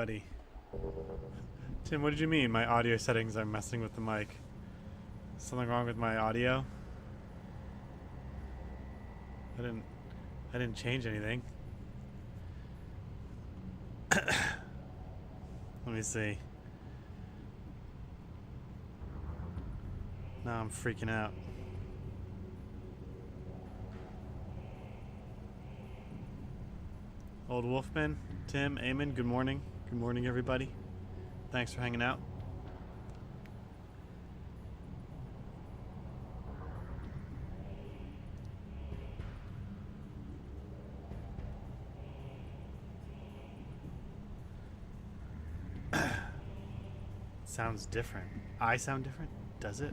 Buddy. Tim, what did you mean? My audio settings are messing with the mic. Something wrong with my audio? I didn't change anything. Let me see. Now I'm freaking out. Old Wolfman, Tim, Eamon, good morning. Good morning, everybody. Thanks for hanging out. Sounds different. I sound different? Does it?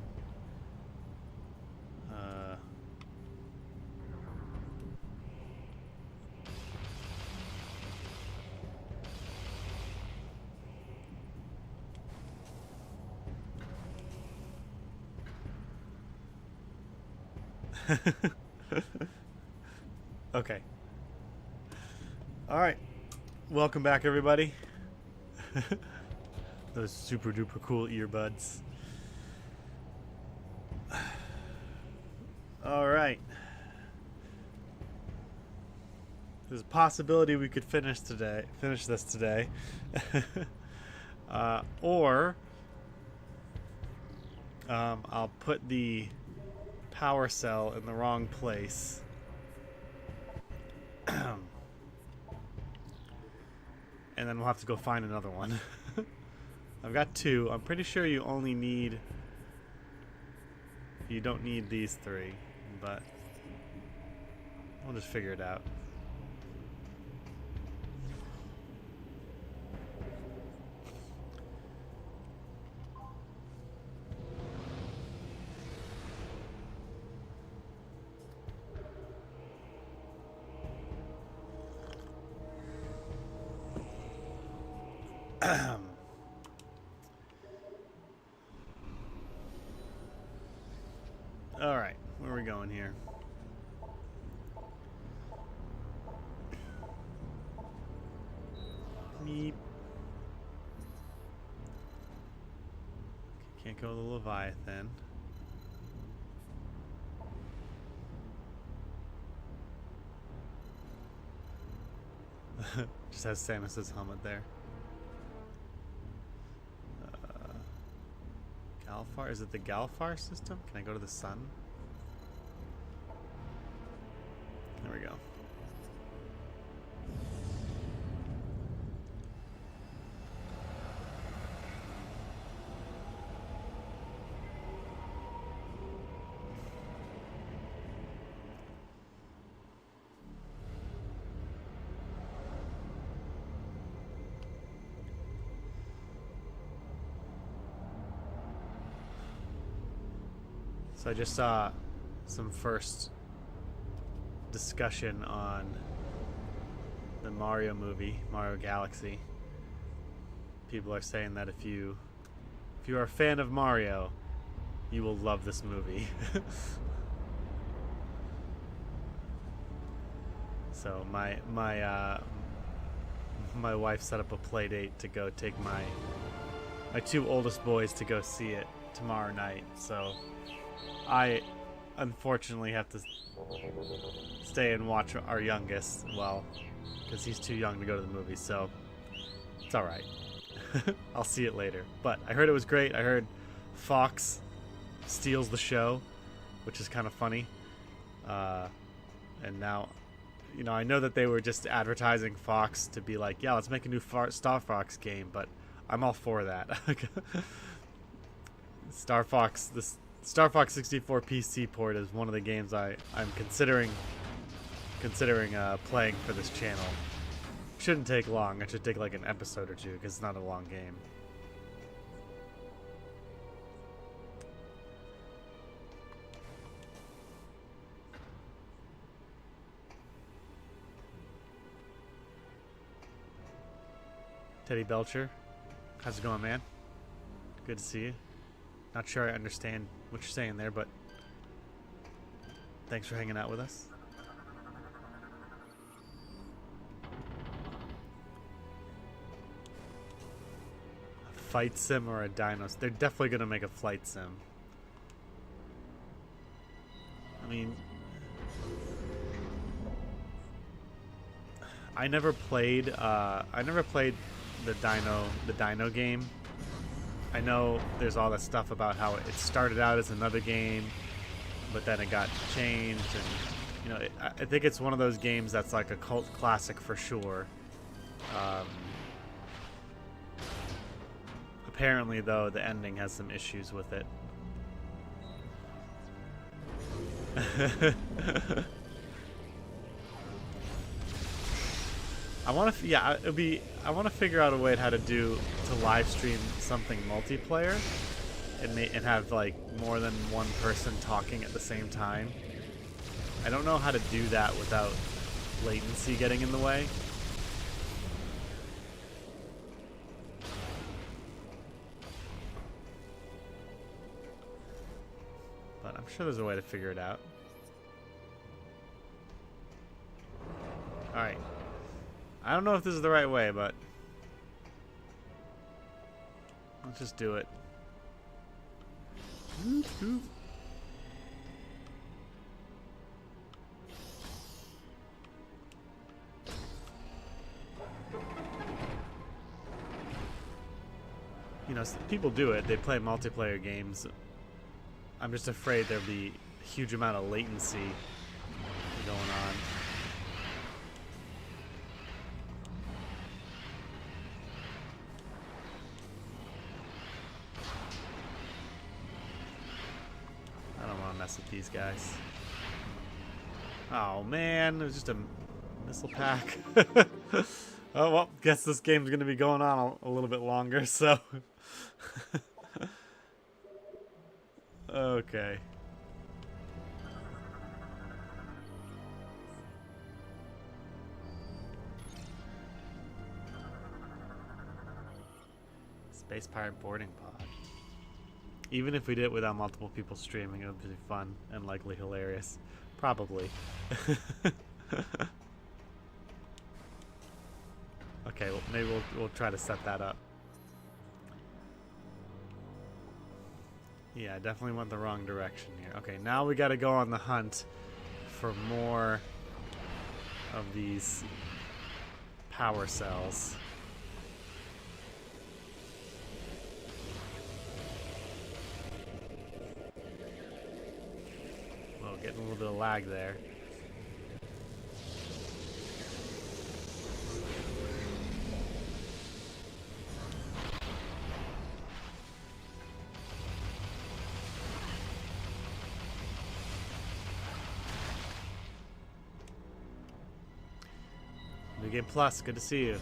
Okay. All right. Welcome back, everybody. Those super duper cool earbuds. All right. There's a possibility we could finish this today. Or I'll put the power cell in the wrong place. And then we'll have to go find another one. I've got two. I'm pretty sure you don't need these three, but we'll just figure it out. All right, where are we going here? Meep. Can't go to the Leviathan. Just has Samus's helmet there. Galfar? Is it the Galfar system? Can I go to the sun? There we go. So I just saw some first discussion on the Mario movie, Mario Galaxy. People are saying that if you are a fan of Mario, you will love this movie. So my wife set up a play date to go take my two oldest boys to go see it tomorrow night. So I unfortunately have to stay and watch our youngest, well, because he's too young to go to the movie, so it's alright. I'll see it later. But I heard it was great. I heard Fox steals the show, which is kind of funny. And now, you know, I know that they were just advertising Fox to be like, yeah, let's make a new Star Fox game, but I'm all for that. Star Fox 64 PC port is one of the games I'm considering playing for this channel. Shouldn't take long. It should take like an episode or two because it's not a long game. Teddy Belcher, how's it going, man? Good to see you. Not sure I understand what you're saying there, but thanks for hanging out with us. fight sim or a dino. They're definitely gonna make a flight sim. I mean, I never played the Dino game. I know there's all this stuff about how it started out as another game, but then it got changed, and you know, I think it's one of those games that's like a cult classic for sure. Apparently, though, the ending has some issues with it. I want to figure out a way how to live stream something multiplayer and have like more than one person talking at the same time. I don't know how to do that without latency getting in the way. But I'm sure there's a way to figure it out. Alright. I don't know if this is the right way, but let's just do it. You know, people do it. They play multiplayer games. I'm just afraid there'll be a huge amount of latency going on. I don't want to mess with these guys. Oh man, it was just a missile pack. Oh well, guess this game's gonna be going on a little bit longer, so. Okay. Space Pirate boarding pod. Even if we did it without multiple people streaming, it would be fun and likely hilarious. Probably. Okay, well, maybe we'll try to set that up. Yeah, I definitely went the wrong direction here. Okay, now we gotta go on the hunt for more of these power cells. Oh, getting a little bit of lag there. New Game Plus, good to see you.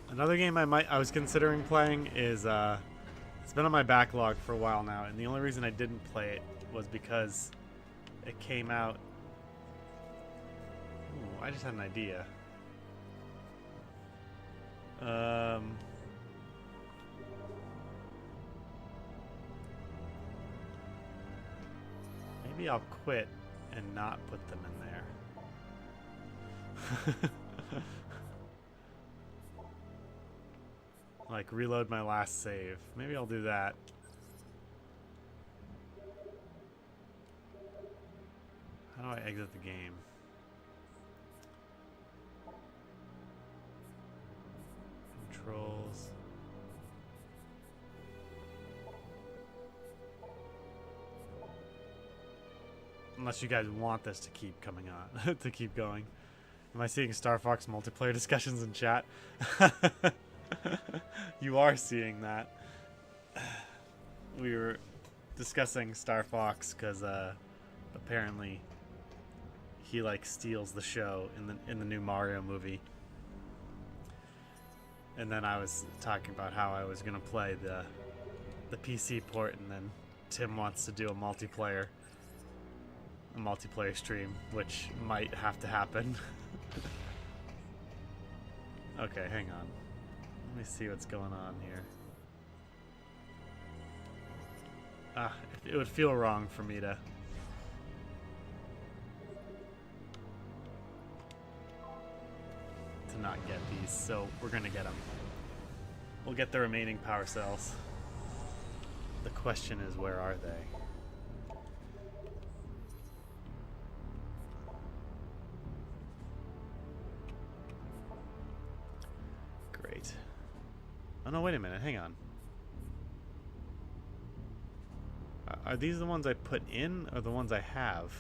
Another game I was considering playing is it's been on my backlog for a while now, and the only reason I didn't play it was because it came out. Ooh, I just had an idea. Maybe I'll quit and not put them in there. Like reload my last save. Maybe I'll do that. How do I exit the game? Controls. Unless you guys want this to keep coming on, to keep going. Am I seeing Star Fox multiplayer discussions in chat? You are seeing that. We were discussing Star Fox because apparently he like steals the show in the new Mario movie. And then I was talking about how I was gonna play the PC port, and then Tim wants to do a multiplayer stream, which might have to happen. Okay, hang on. Let me see what's going on here. It would feel wrong for me to... to not get these, so we're gonna get them. We'll get the remaining power cells. The question is, where are they? Great. Oh no, wait a minute, hang on. Are these the ones I put in, or the ones I have?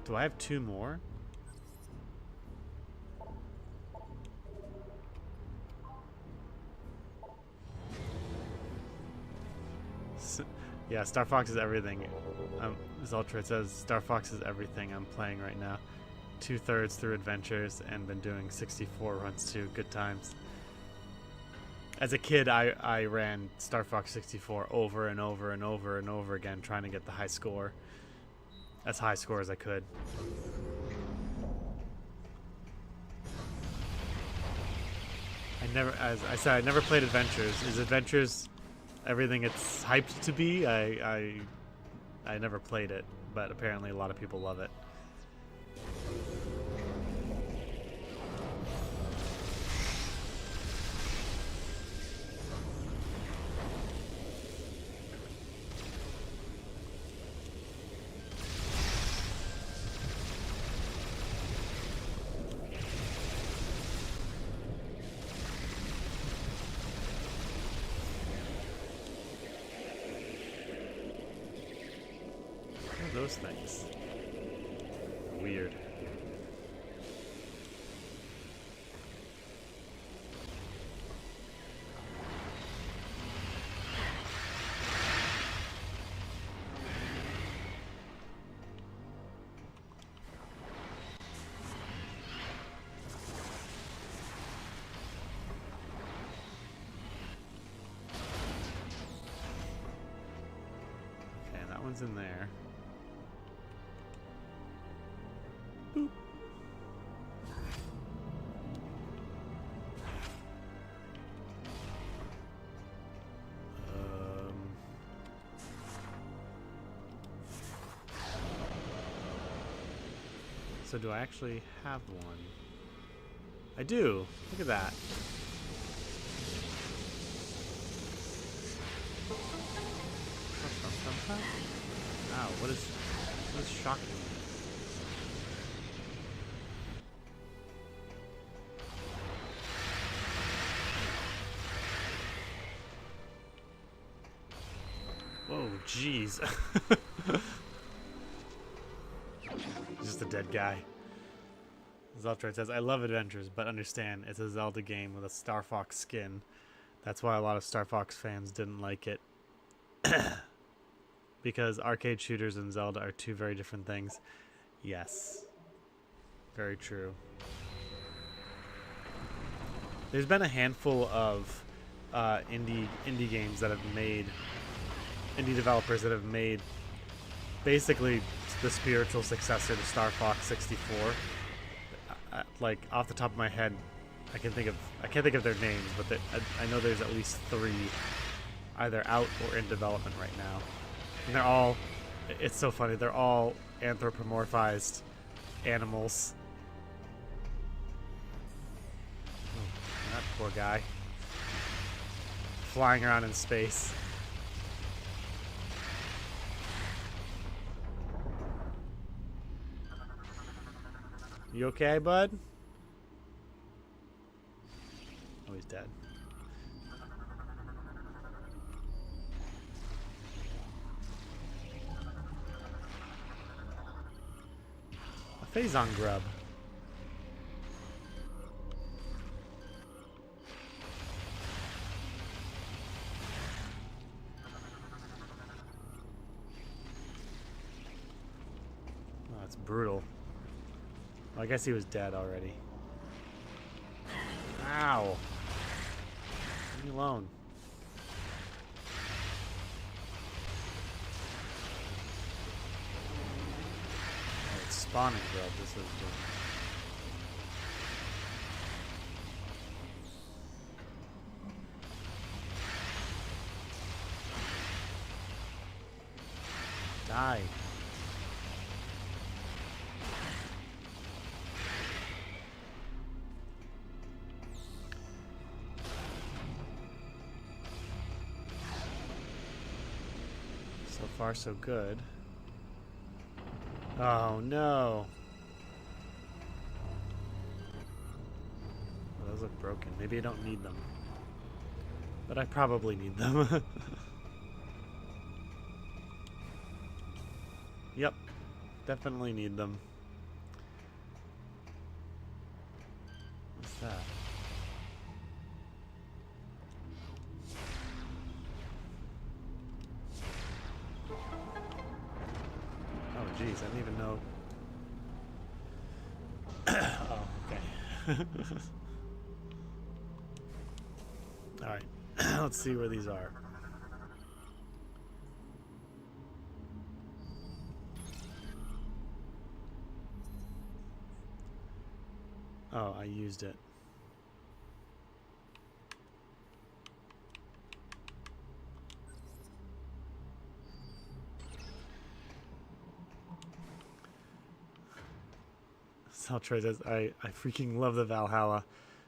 Do I have 2 more? Yeah, Star Fox is everything. This Ultra, it says Star Fox is everything I'm playing right now. 2/3 through adventures and been doing 64 runs too. Good times. As a kid, I ran Star Fox 64 over and over and over and over again, trying to get the high score. As high score as I could. As I said, I never played Adventures. Is Adventures everything it's hyped to be? I never played it, but apparently a lot of people love it. Those things. Weird. Okay, that one's in there. Boop. So do I actually have one? I do. Look at that. Ow, what is shocking me? Whoa, jeez. Just a dead guy. Zelda says, I love Adventures, but understand it's a Zelda game with a Star Fox skin. That's why a lot of Star Fox fans didn't like it. Because arcade shooters and Zelda are two very different things. Yes. Very true. There's been a handful of indie games that have made... indie developers that have made basically the spiritual successor to Star Fox 64. Like off the top of my head, I can't think of their names, but I know there's at least 3 either out or in development right now, and they're all. It's so funny. They're all anthropomorphized animals. Oh, that poor guy flying around in space. You okay, bud? Oh, he's dead. A Phazon grub. Oh, that's brutal. Well, I guess he was dead already. Ow. Leave me alone. Oh, it's spawning grub. This is doing. Die. far, so good. Oh, no. Oh, those look broken. Maybe I don't need them. But I probably need them. Yep. Definitely need them. What's that? Oh, geez. I didn't even know. Oh, okay. Alright. Let's see where these are. Oh, I used it. Saltroy says, I freaking love the Valhalla.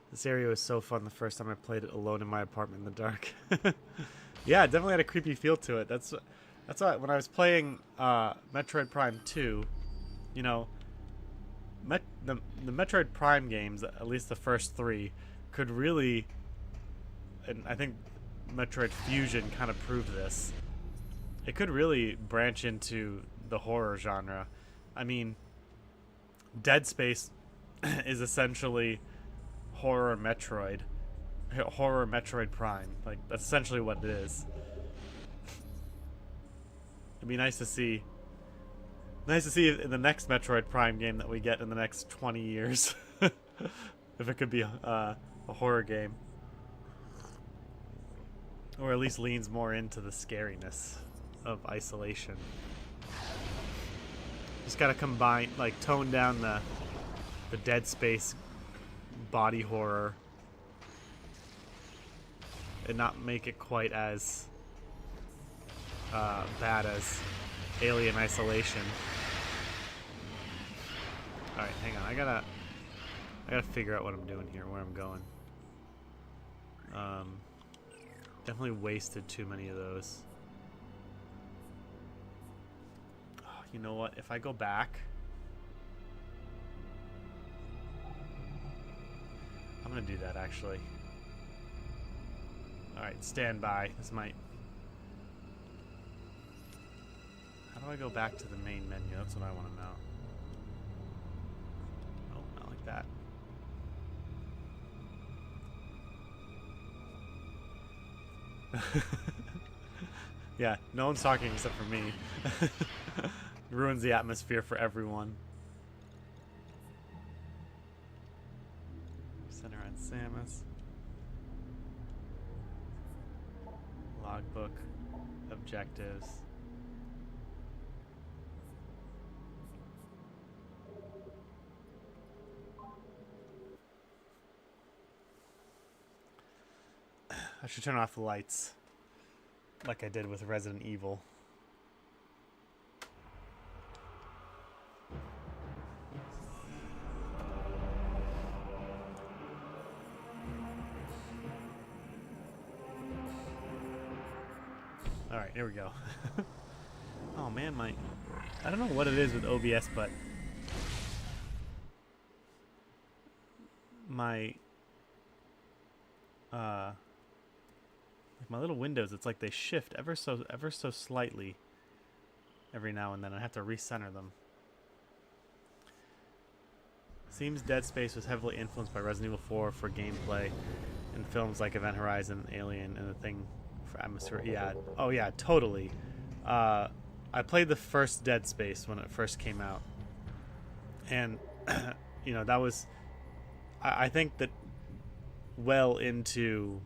This area was so fun the first time I played it alone in my apartment in the dark. Yeah, it definitely had a creepy feel to it. That's why when I was playing Metroid Prime 2, you know, the Metroid Prime games, at least the first 3, could really, and I think Metroid Fusion kind of proved this, it could really branch into the horror genre. I mean, Dead Space is essentially horror Metroid Prime. Like, that's essentially what it is. It'd be nice to see in the next Metroid Prime game that we get in the next 20 years. If it could be a horror game. Or at least leans more into the scariness of isolation. Just gotta combine, like, tone down the Dead Space body horror and not make it quite as bad as Alien Isolation. Alright, hang on. I gotta figure out what I'm doing here, where I'm going. Definitely wasted too many of those. Oh, you know what? If I go back, I'm gonna do that actually. Alright, stand by. This might... How do I go back to the main menu? That's what I want to know. Oh, not like that. Yeah, no one's talking except for me. Ruins the atmosphere for everyone. Center on Samus. Logbook. Objectives. I should turn off the lights like I did with Resident Evil. Alright, here we go. Oh man, I don't know what it is with OBS, but my little windows, it's like they shift ever so slightly every now and then. I have to recenter them. Seems Dead Space was heavily influenced by Resident Evil 4 for gameplay and films like Event Horizon, Alien, and The Thing for atmosphere. Yeah. Oh yeah, totally. I played the first Dead Space when it first came out, and you know, that was, I think that well into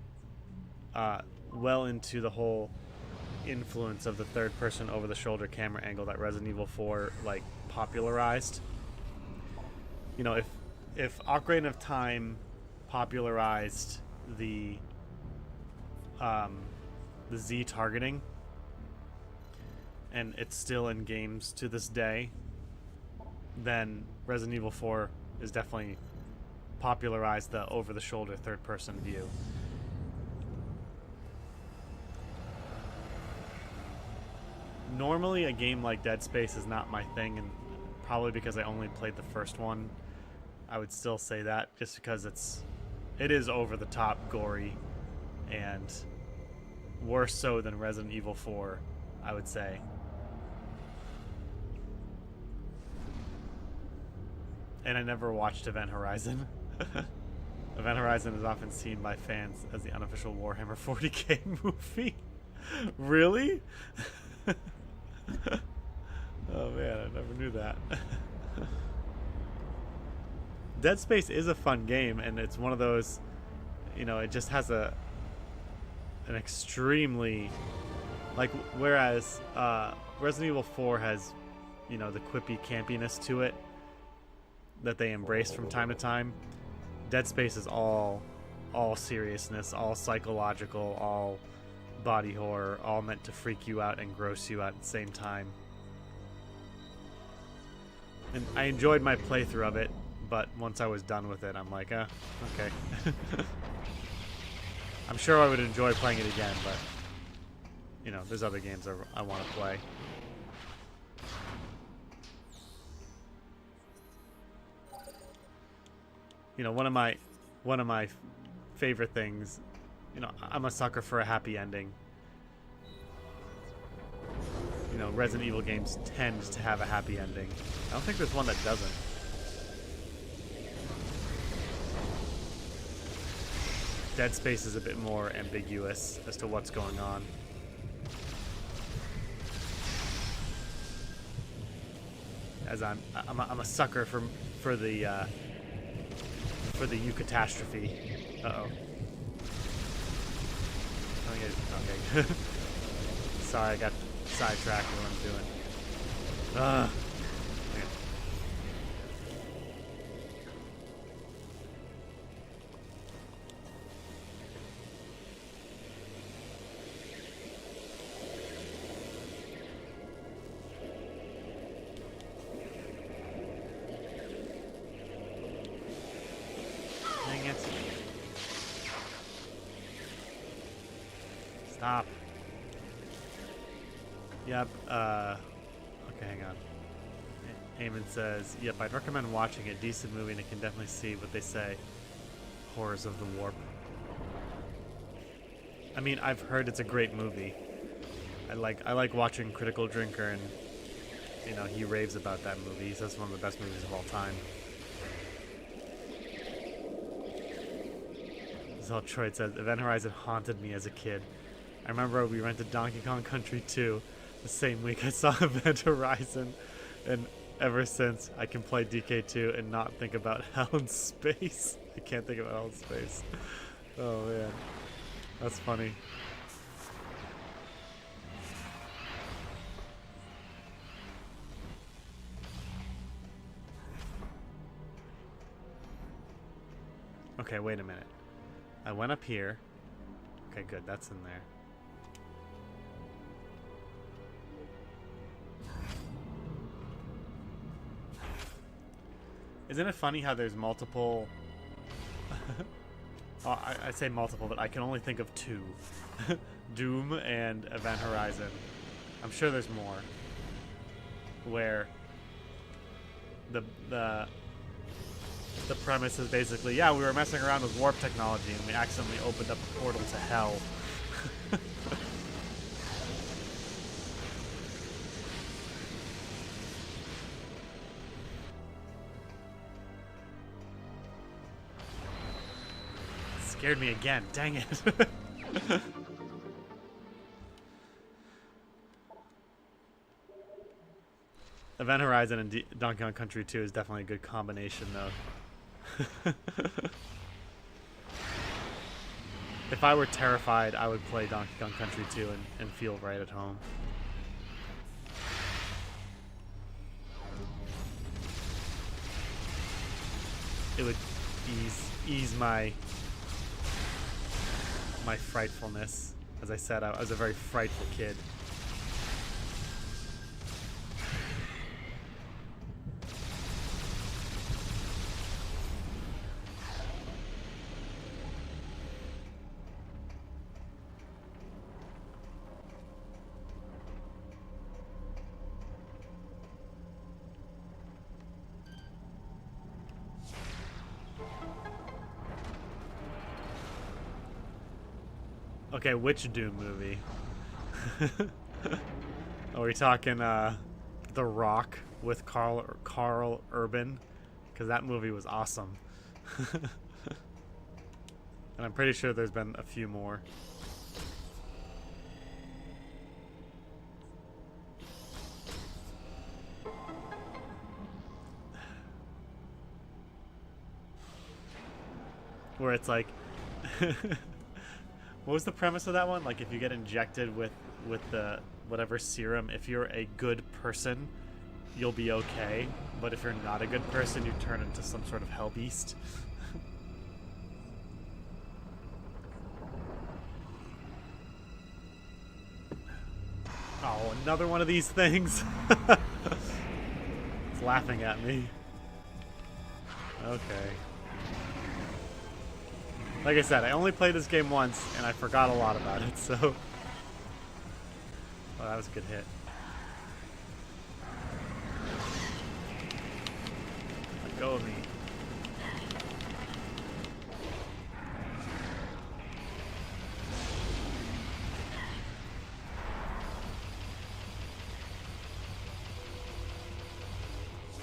the whole influence of the third-person over-the-shoulder camera angle that Resident Evil 4 like popularized. You know, if Ocarina of Time popularized the Z targeting, and it's still in games to this day, then Resident Evil 4 is definitely popularized the over-the-shoulder third-person view. normally a game like Dead Space is not my thing, and probably because I only played the first one, I would still say that just because it is over the top gory and worse so than Resident Evil 4, I would say. And I never watched Event Horizon. Event Horizon is often seen by fans as the unofficial Warhammer 40k movie. Really? Oh man, I never knew that. Dead Space is a fun game, and it's one of those, you know, it just has an extremely, like, whereas Resident Evil 4 has, you know, the quippy campiness to it that they embrace from time to time. Dead Space is all seriousness, all psychological, all body horror, all meant to freak you out and gross you out at the same time. And I enjoyed my playthrough of it, but once I was done with it, I'm like, okay. I'm sure I would enjoy playing it again, but, you know, there's other games I want to play. You know, one of my favorite things, you know, I'm a sucker for a happy ending. You know, Resident Evil games tend to have a happy ending. I don't think there's one that doesn't. Dead Space is a bit more ambiguous as to what's going on. As I'm a sucker for the eucatastrophe. Uh-oh. Okay. Sorry, I got sidetracked with what I'm doing. Ugh. Okay. Dang it. Stop. Yep, okay, hang on. Eamon says, yep, I'd recommend watching a decent movie, and it can definitely see what they say. Horrors of the Warp. I mean, I've heard it's a great movie. I like watching Critical Drinker, and, you know, he raves about that movie. He says it's one of the best movies of all time. Zeltroid says, Event Horizon haunted me as a kid. I remember we rented Donkey Kong Country 2 the same week I saw Event Horizon, and ever since I can play DK2 and not think about Hell in Space. I can't think about Hell in Space. Oh man, that's funny. Okay, wait a minute. I went up here. Okay, good, that's in there. Isn't it funny how there's multiple... oh, I say multiple, but I can only think of two. Doom and Event Horizon. I'm sure there's more. Where the premise is basically, yeah, we were messing around with warp technology and we accidentally opened up a portal to hell. Scared me again. Dang it. Event Horizon and Donkey Kong Country 2 is definitely a good combination, though. If I were terrified, I would play Donkey Kong Country 2 and feel right at home. It would ease my frightfulness. As I said, I was a very frightful kid. Okay, which Doom movie? Are we talking The Rock with Carl Urban? Because that movie was awesome. And I'm pretty sure there's been a few more. Where it's like... What was the premise of that one? Like, if you get injected with the whatever serum, if you're a good person, you'll be okay. But if you're not a good person, you turn into some sort of hell beast. Oh, another one of these things. It's laughing at me. Okay. Like I said, I only played this game once, and I forgot a lot about it, so... Oh, that was a good hit. Let go of me.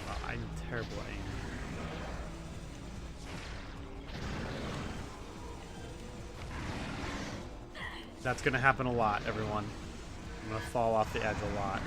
Oh, I'm terrible at aiming. That's gonna happen a lot, everyone. I'm gonna fall off the edge a lot.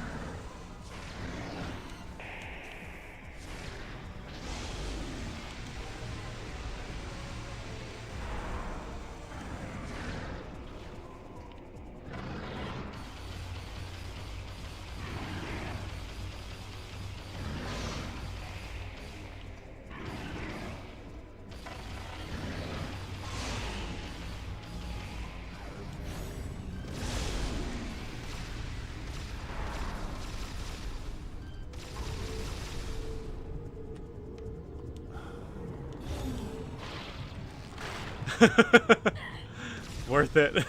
Worth it.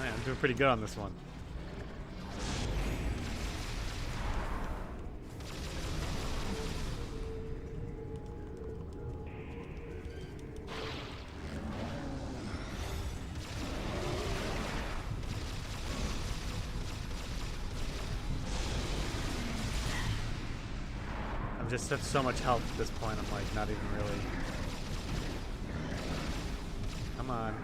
I'm doing pretty good on this one. Just have so much health at this point, I'm like not even really. Come on.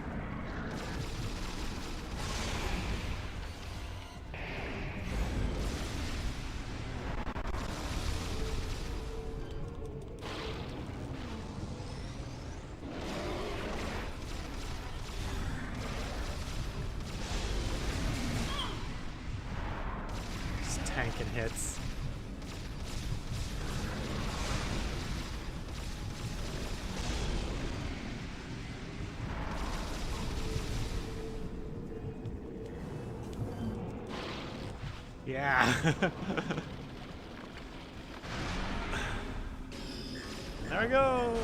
Just tanking hits. Yeah. There we go.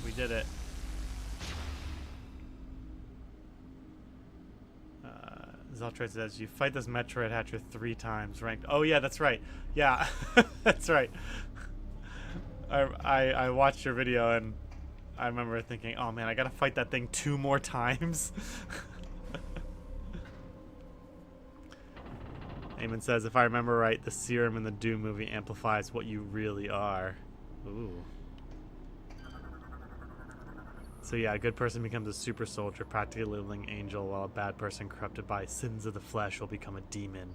We did it. Zeltrade says, you fight this Metroid Hatcher 3 times, ranked. Oh yeah, that's right. Yeah, that's right. I watched your video and I remember thinking, oh man, I gotta fight that thing 2 more times. Eamon says, if I remember right, the serum in the Doom movie amplifies what you really are. Ooh. So yeah, a good person becomes a super soldier, practically a living angel, while a bad person corrupted by sins of the flesh will become a demon.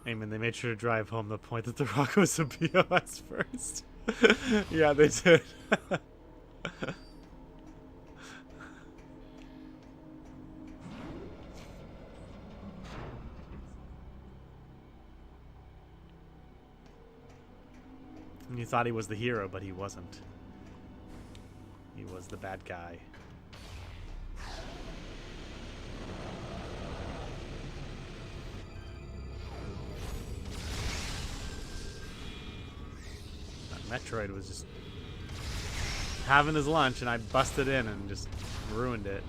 Eamon, they made sure to drive home the point that the Rock was a POS first. Yeah, they did. And you thought he was the hero, but he wasn't. He was the bad guy. Metroid was just having his lunch, and I busted in and just ruined it.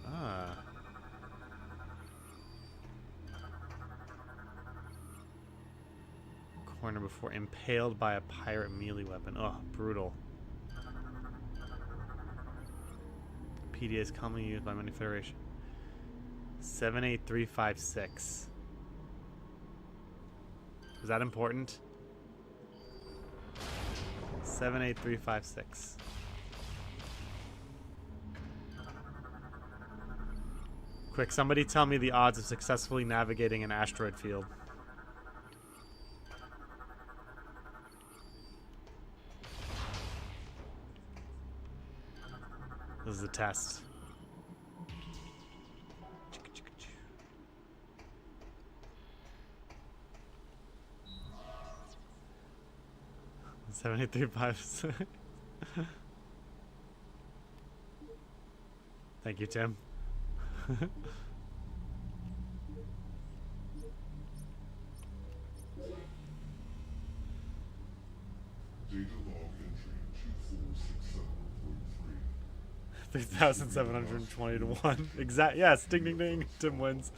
Ah. Corner before impaled by a pirate melee weapon. Oh, brutal. PDA is commonly used by many Federation. 78356. Is that important? 78356. Quick, somebody tell me the odds of successfully navigating an asteroid field. This is a test. 78356. Thank you, Tim. Data log entry 2467.3. 3,720 to 1. Exact. Yes. Ding, ding, ding. Tim wins.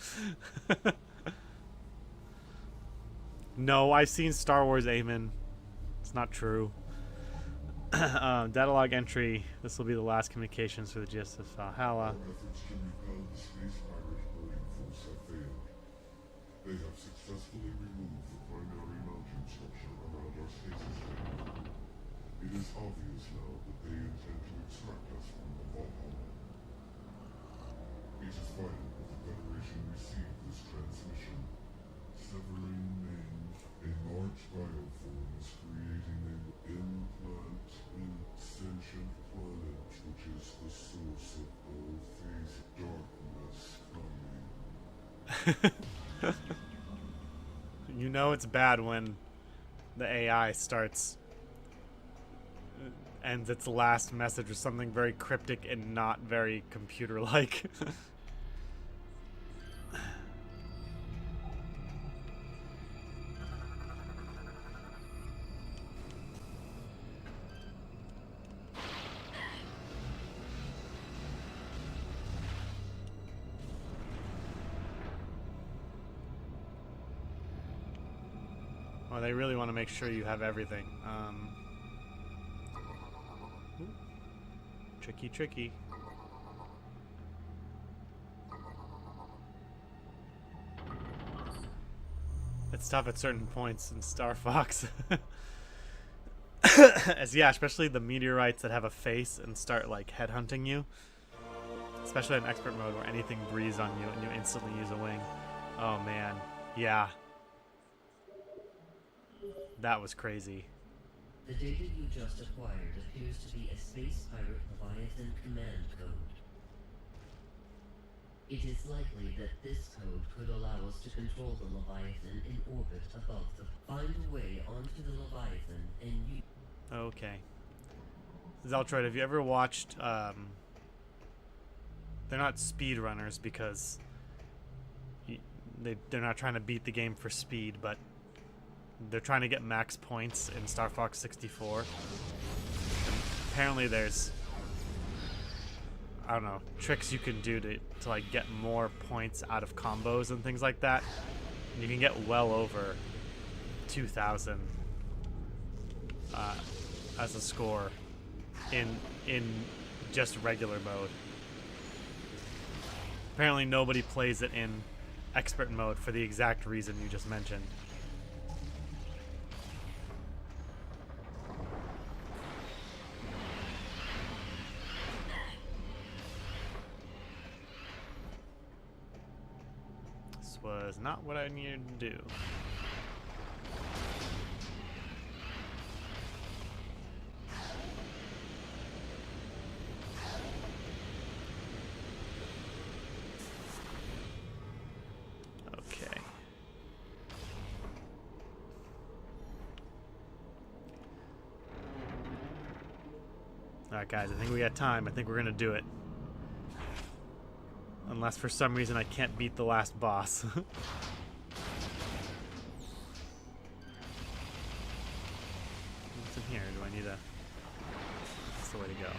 No, I've seen Star Wars Amen. It's not true. Data log entry. This will be the last communications for the GSS Valhalla. Efforts to repel the space pirate herding force have failed. They have successfully removed the primary mounting structure around our stasis chamber. It is obvious now that they intend to extract us from the Valhalla. It is vital that the Federation receive this transmission. Severing main, a large bioform is creating an implant in sentient planet, which is the source of all Phaaze darkness coming. You know it's bad when the AI ends its last message with something very cryptic and not very computer-like. Well, they really want to make sure you have everything. Ooh. Tricky, tricky. It's tough at certain points in Star Fox. Yeah, especially the meteorites that have a face and start like headhunting you. Especially in expert mode where anything breathes on you and you instantly use a wing. Oh man, yeah. That was crazy. The data you just acquired appears to be a space pirate Leviathan command code. It is likely that this code could allow us to control the Leviathan in orbit above the... Find a way onto the Leviathan and you... Okay. Zeltroid, have you ever watched, they're not speedrunners because they're not trying to beat the game for speed, but they're trying to get max points in Star Fox 64. And apparently there's, I don't know, tricks you can do to like get more points out of combos and things like that. And you can get well over 2,000 as a score in just regular mode. Apparently nobody plays it in expert mode for the exact reason you just mentioned. This was not what I needed to do. Okay. Alright guys, I think we got time. I think we're gonna do it. Unless for some reason I can't beat the last boss. What's in here? Do I need a... That's the way to go.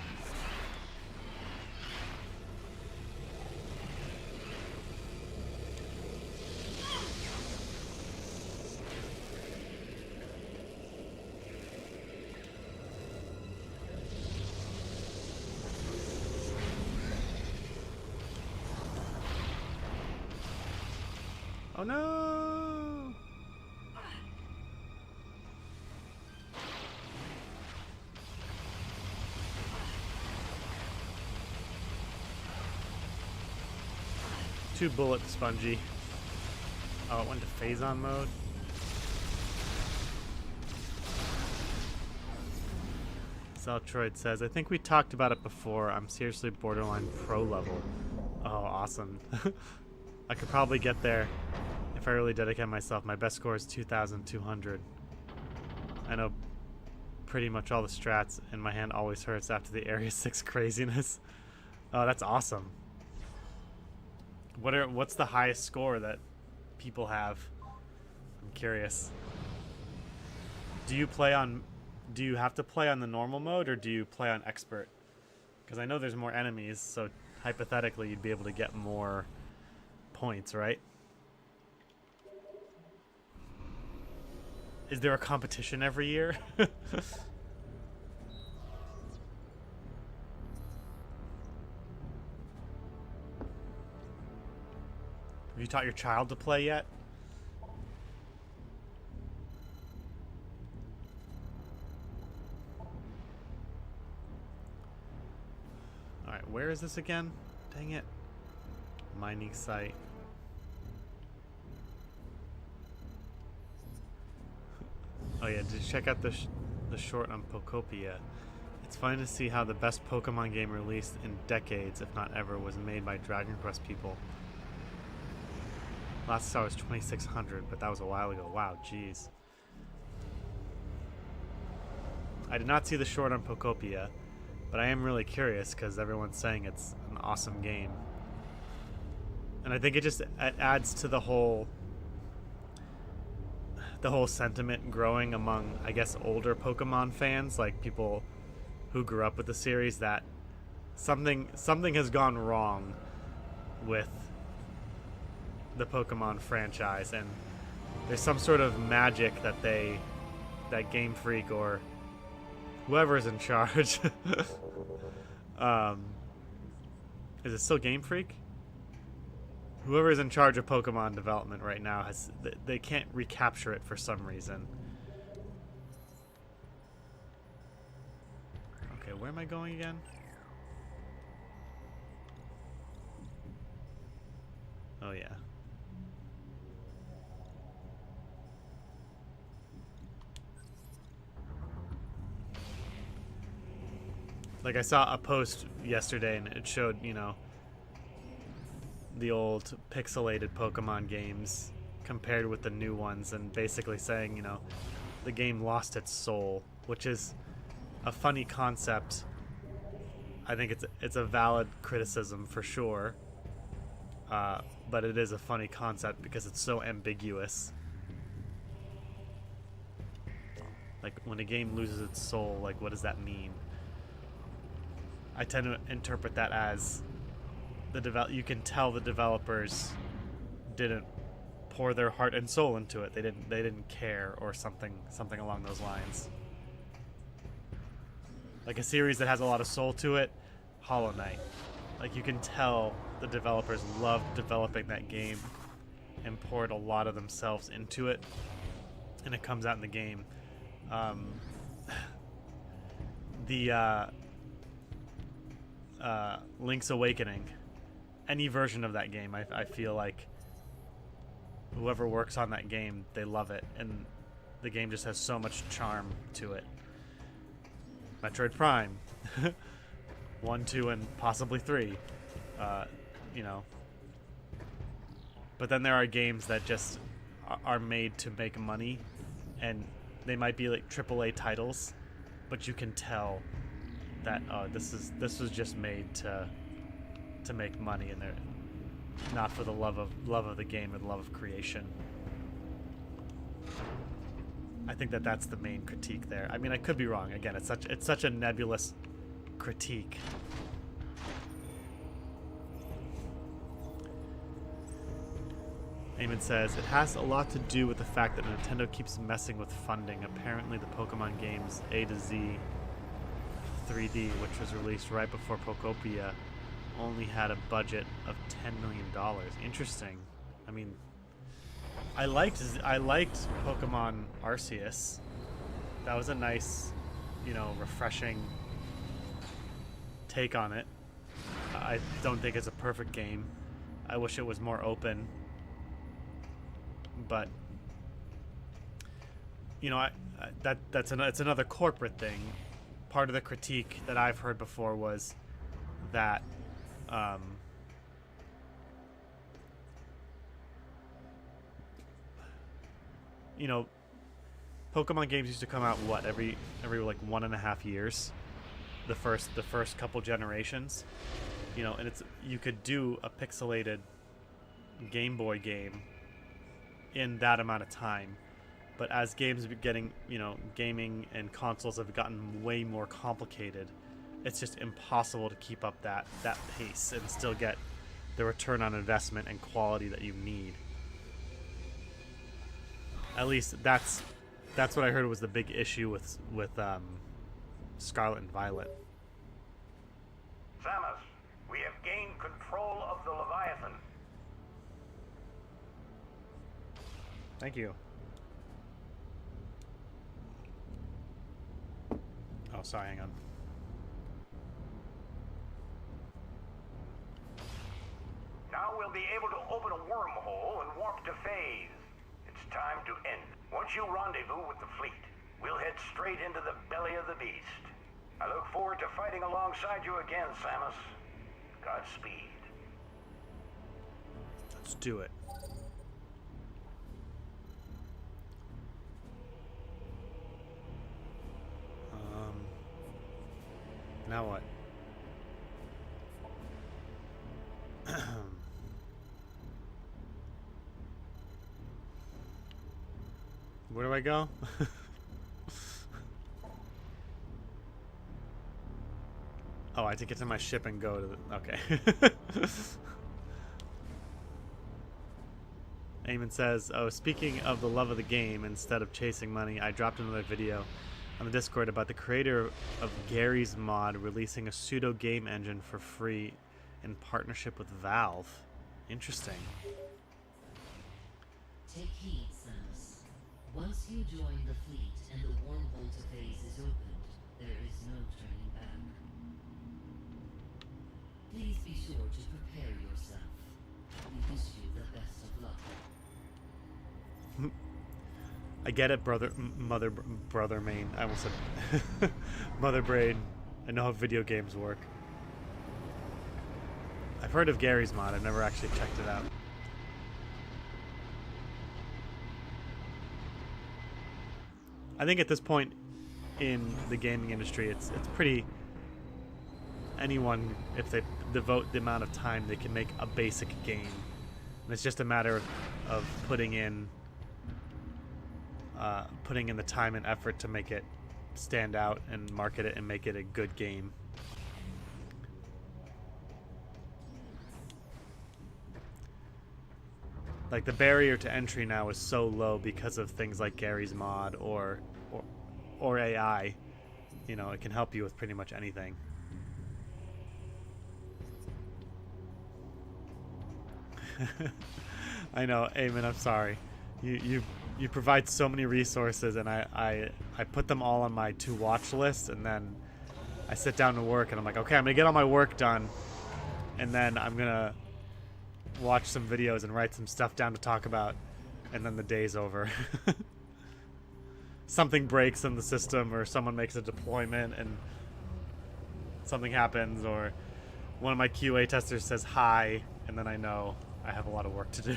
Oh no! Two bullet spongy. Oh, it went to Phazon mode. Zeltroid says, I think we talked about it before. I'm seriously borderline pro level. Oh, awesome. I could probably get there if I really dedicate myself. My best score is 2,200. I know pretty much all the strats, and my hand always hurts after the Area 6 craziness. Oh, that's awesome. What's the highest score that people have? I'm curious. Do you have to play on the normal mode, or do you play on expert? Because I know there's more enemies, so hypothetically you'd be able to get more points, right? Is there a competition every year? Have you taught your child to play yet? Alright, where is this again? Dang it. Mining site. Oh yeah, just check out the short on Pokopia. It's fun to see how the best Pokemon game released in decades, if not ever, was made by Dragon Quest people. Last I saw was 2600, but that was a while ago. Wow, jeez. I did not see the short on Pokopia, but I am really curious because everyone's saying it's an awesome game. And I think it adds to the whole sentiment growing among, I guess, older Pokemon fans, like people who grew up with the series, that something has gone wrong with the Pokemon franchise, and there's some sort of magic that Game Freak or whoever's in charge is it still Game Freak? Whoever's in charge of Pokemon development right now they can't recapture it for some reason. Okay, where am I going again? Oh yeah. Like, I saw a post yesterday and it showed, you know, the old pixelated Pokemon games compared with the new ones, and basically saying, you know, the game lost its soul, which is a funny concept. I think it's a valid criticism for sure, but it is a funny concept because it's so ambiguous. Like, when a game loses its soul, like, what does that mean? I tend to interpret that as you can tell the developers didn't pour their heart and soul into it. They didn't care, or something along those lines. Like a series that has a lot of soul to it, Hollow Knight. Like, you can tell the developers loved developing that game and poured a lot of themselves into it, and it comes out in the game. Link's Awakening, any version of that game, I feel like whoever works on that game, they love it, and the game just has so much charm to it. Metroid Prime, 1, 2, and possibly 3, you know. But then there are games that just are made to make money, and they might be like AAA titles, but you can tell that this was just made to make money, and not for the love of the game and love of creation. I think that that's the main critique there. I mean, I could be wrong. Again, it's such a nebulous critique. Eamon says, it has a lot to do with the fact that Nintendo keeps messing with funding. Apparently the Pokemon games A to Z 3D, which was released right before Pokopia, only had a budget of $10 million. Interesting. I mean, I liked Pokemon Arceus. That was a nice, refreshing take on it. I don't think it's a perfect game. I wish it was more open. But it's another corporate thing. Part of the critique that I've heard before was that Pokemon games used to come out every like 1.5 years, the first couple generations, and you could do a pixelated Game Boy game in that amount of time. But as games are getting, gaming and consoles have gotten way more complicated, it's just impossible to keep up that pace and still get the return on investment and quality that you need. At least that's what I heard was the big issue with Scarlet and Violet. Samus, we have gained control of the Leviathan. Thank you. Oh, sorry, hang on. Now we'll be able to open a wormhole and warp to Phaaze. It's time to end. Once you rendezvous with the fleet, we'll head straight into the belly of the beast. I look forward to fighting alongside you again, Samus. Godspeed. Let's do it. Now what? Where do I go? Oh, I have to get to my ship and go to the... Okay. Eamon says, oh, speaking of the love of the game, instead of chasing money, I dropped another video on the Discord about the creator of Gary's Mod releasing a pseudo game engine for free in partnership with Valve. Interesting. Take heed, Samus. Once you join the fleet and the wormhole to Phaaze is opened, there is no turning back. Please be sure to prepare yourself. We wish you the best of luck. I get it, brother main. I almost said mother brain. I know how video games work. I've heard of Gary's Mod. I've never actually checked it out. I think at this point in the gaming industry, it's pretty... Anyone, if they devote the amount of time, they can make a basic game. And it's just a matter of putting in the time and effort to make it stand out and market it and make it a good game. Like, the barrier to entry now is so low because of things like Gary's Mod or AI. It can help you with pretty much anything. I know, Eamon, I'm sorry. You provide so many resources, and I put them all on my to-watch list, and then I sit down to work, and I'm like, okay, I'm going to get all my work done, and then I'm going to watch some videos and write some stuff down to talk about, and then the day's over. Something breaks in the system, or someone makes a deployment, and something happens, or one of my QA testers says hi, and then I know I have a lot of work to do.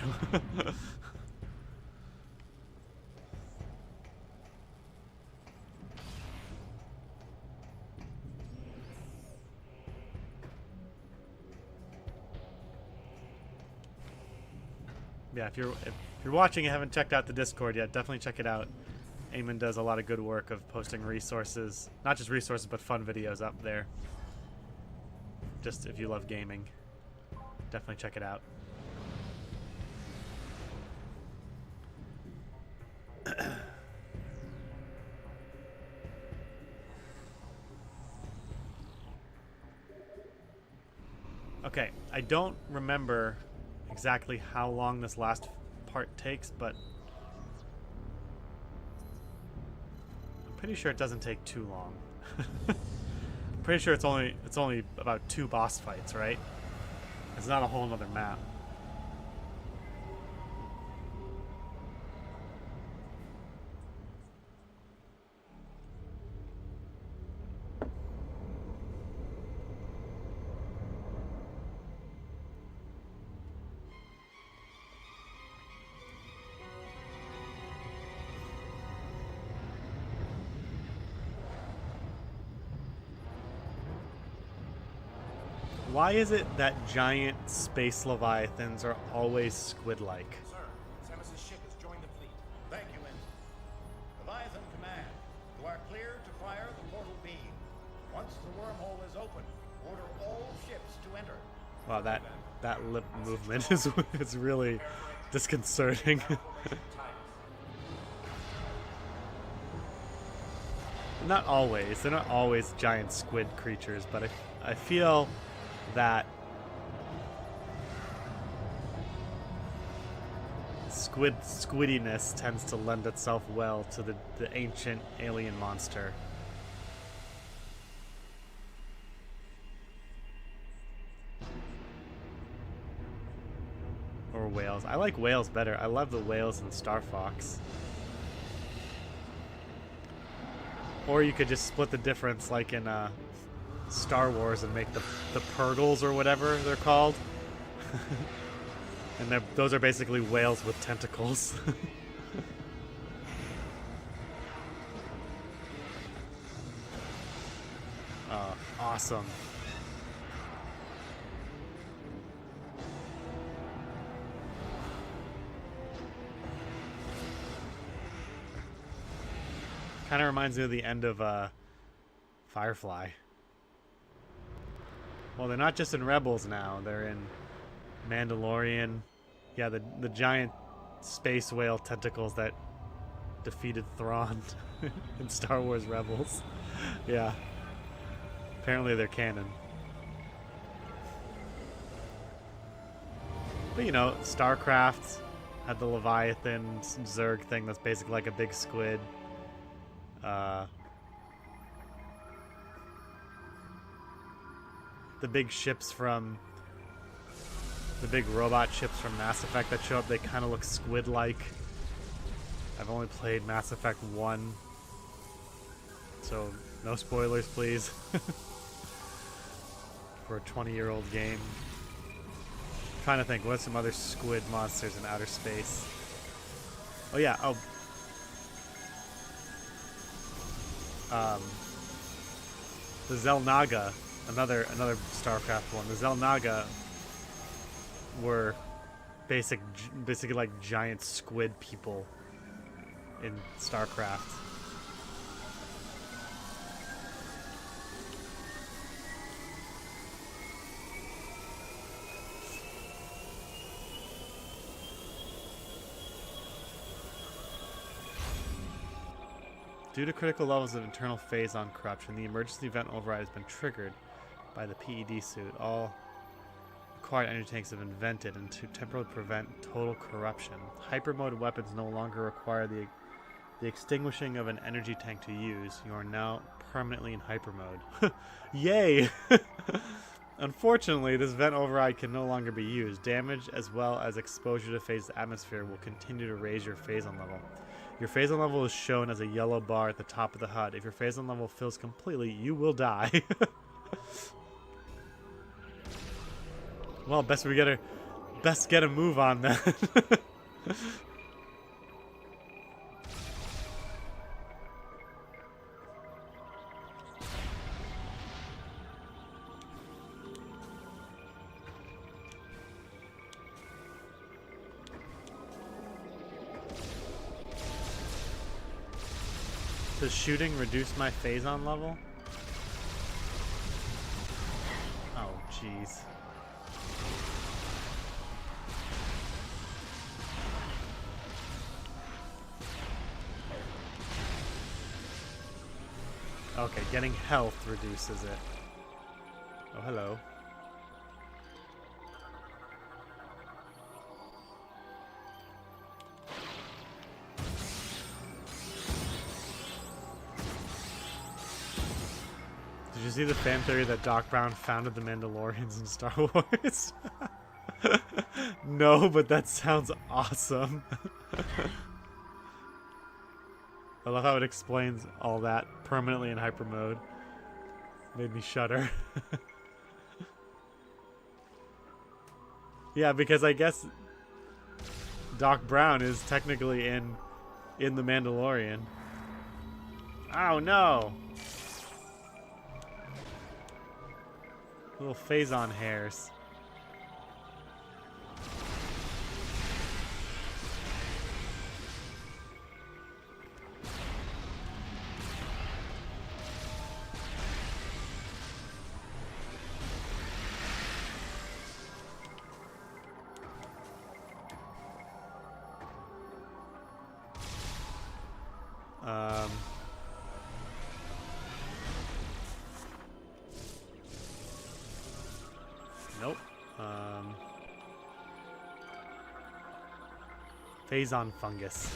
yeah, if you're watching and haven't checked out the Discord yet, definitely check it out. Eamon does a lot of good work of posting resources, not just resources, but fun videos up there. Just if you love gaming, definitely check it out. Okay, I don't remember exactly how long this last part takes, but I'm pretty sure it doesn't take too long. Pretty sure it's only about 2 boss fights, right? It's not a whole nother map. Why is it that giant space leviathans are always squid-like? Sir, Samus' ship has joined the fleet. Thank you, Ensign. Leviathan Command, you are clear to fire the portal beam. Once the wormhole is open, order all ships to enter. Wow, that lip movement is really disconcerting. Not always. They're not always giant squid creatures, but I feel that squiddiness tends to lend itself well to the ancient alien monster. Or whales. I like whales better. I love the whales in Star Fox. Or you could just split the difference like in Star Wars and make the Purgles or whatever they're called. And those are basically whales with tentacles. Awesome. Kind of reminds me of the end of Firefly. Well, they're not just in Rebels now. They're in Mandalorian. Yeah, the giant space whale tentacles that defeated Thrawn in Star Wars Rebels. Yeah. Apparently they're canon. But you know, StarCraft had the Leviathan Zerg thing that's basically like a big squid. The big ships from the big robot ships from Mass Effect that show up, they kind of look squid-like. I've only played Mass Effect 1, so no spoilers, please. For a 20-year-old game. I'm trying to think, what are some other squid monsters in outer space? Oh yeah, the Xel'Naga, another StarCraft one. The Xel'Naga were basically like giant squid people in StarCraft. Due to critical levels of internal Phazon corruption, the emergency event override has been triggered by the PED suit. All required energy tanks have been vented and to temporarily prevent total corruption. Hypermode weapons no longer require the extinguishing of an energy tank to use. You are now permanently in hypermode. Yay! Unfortunately, this vent override can no longer be used. Damage as well as exposure to Phase atmosphere will continue to raise your Phazon level. Your Phazon level is shown as a yellow bar at the top of the HUD. If your Phazon level fills completely, you will die. Well, best get a move on then. Does shooting reduce my Phazon level? Oh, jeez. Okay, getting health reduces it. Oh, hello. Did you see the fan theory that Doc Brown founded the Mandalorians in Star Wars? No, but that sounds awesome. I love how it explains all that permanently in hyper mode. Made me shudder. Yeah, because I guess Doc Brown is technically in the Mandalorian. Oh no! Little Phazon hairs. Nope. Phazon fungus.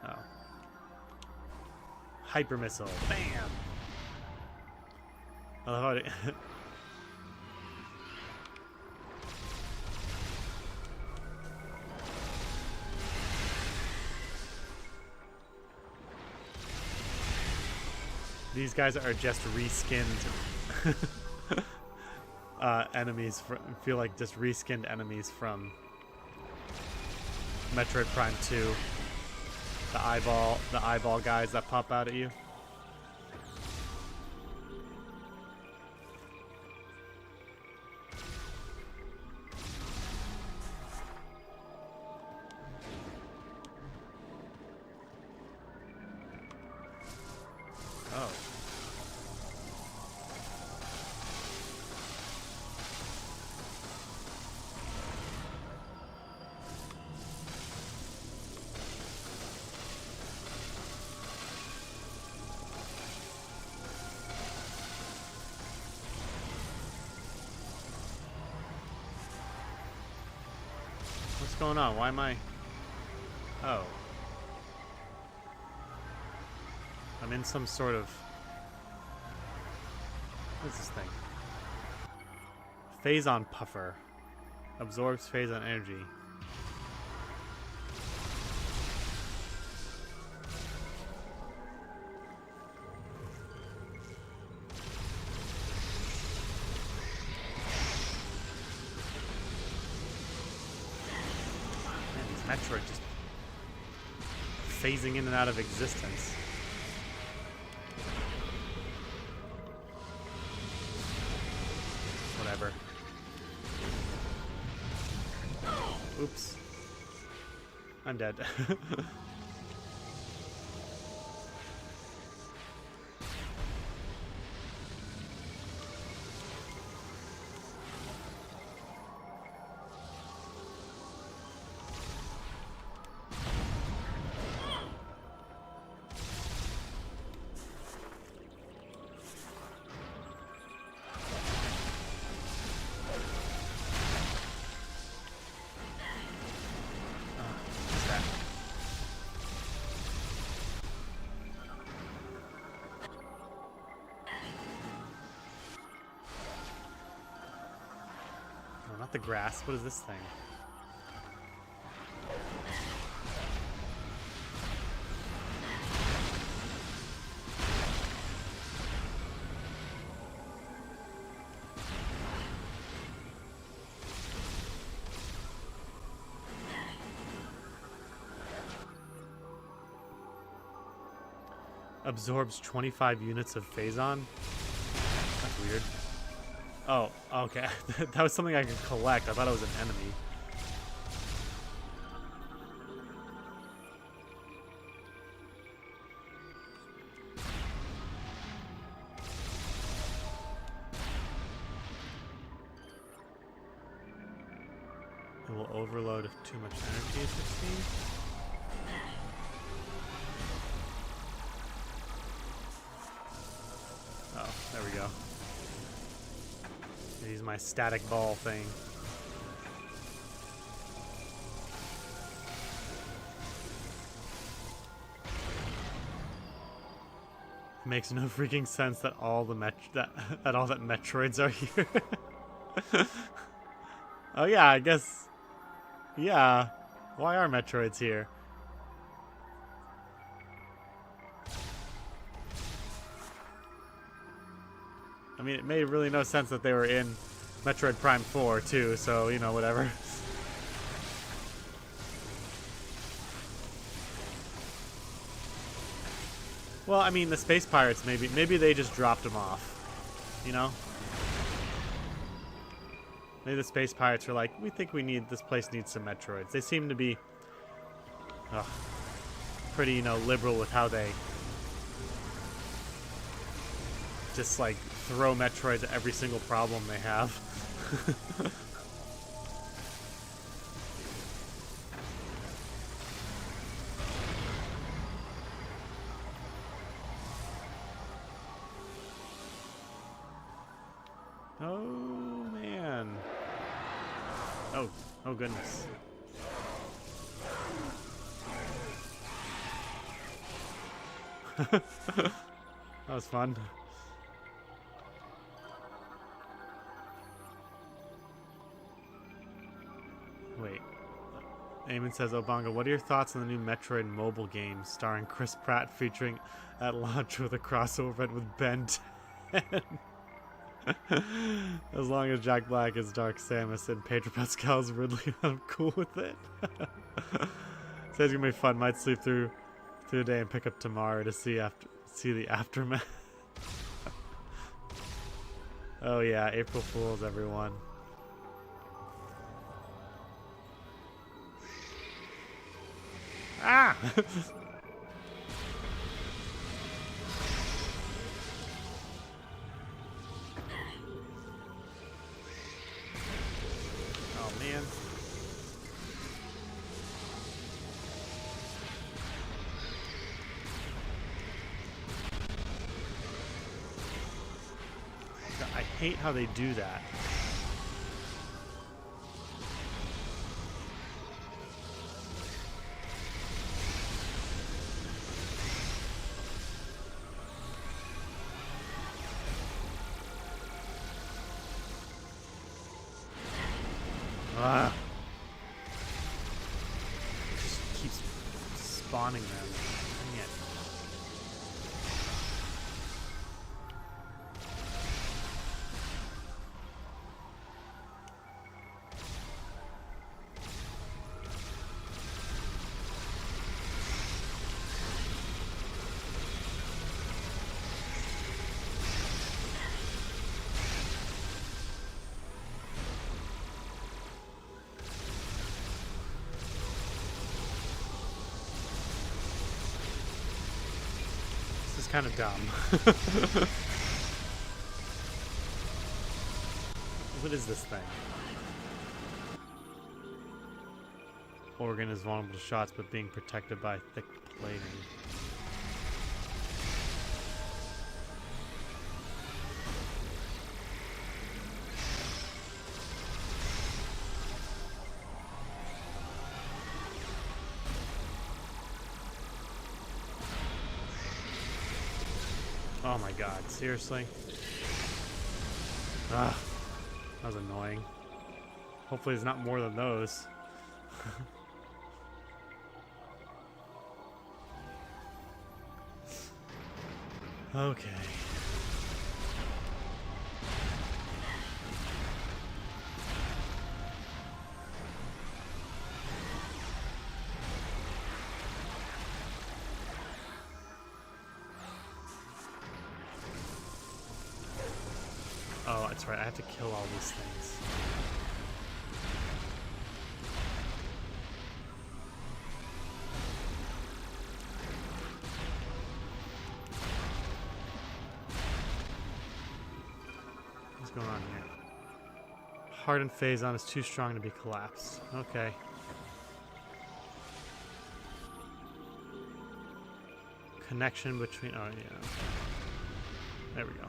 Oh. Hyper missile. Bam! I love how it These guys are just reskinned enemies. Feel like just reskinned enemies from Metroid Prime 2. The eyeball guys that pop out at you. Oh. What's going on? Why am I... Oh. I'm in some sort of... What's this thing? Phazon Puffer. Absorbs Phazon energy. Man, these Metroid just phasing in and out of existence. Whatever. Oops. I'm dead. Not the grass. What is this thing? Absorbs 25 units of Phazon. That's weird. Oh, okay. That was something I could collect. I thought it was an enemy. It will overload if too much energy is received. Oh, there we go. Use my static ball thing. It makes no freaking sense that all the Metroids are here. Oh yeah, I guess. Yeah. Why are Metroids here? I mean, it made really no sense that they were in Metroid Prime 4 too, so, you know, whatever. Well, I mean, the Space Pirates, maybe they just dropped them off, you know? Maybe the Space Pirates were like, we think this place needs some Metroids. They seem to be pretty, you know, liberal with how they just, like, throw Metroids at every single problem they have. Oh, man. Oh goodness. That was fun. Wait. Eamon says, Obanga, what are your thoughts on the new Metroid mobile game starring Chris Pratt featuring at launch with a crossover event with Ben 10? As long as Jack Black is Dark Samus and Pedro Pascal's Ridley, I'm cool with it. So it's gonna be fun. Might sleep through the day and pick up tomorrow to see the aftermath. Oh yeah, April Fools, everyone. Ah! Oh man. I hate how they do that. Ah. It just keeps spawning them. Dang it. Kind of dumb. What is this thing? Organ is vulnerable to shots, but being protected by thick plating. Oh my god, seriously? Ah, that was annoying. Hopefully there's not more than those. Okay. Oh, That's right, I have to kill all these things. What's going on here? Hardened Phazon is too strong to be collapsed. Okay. Connection between... Oh, yeah. There we go.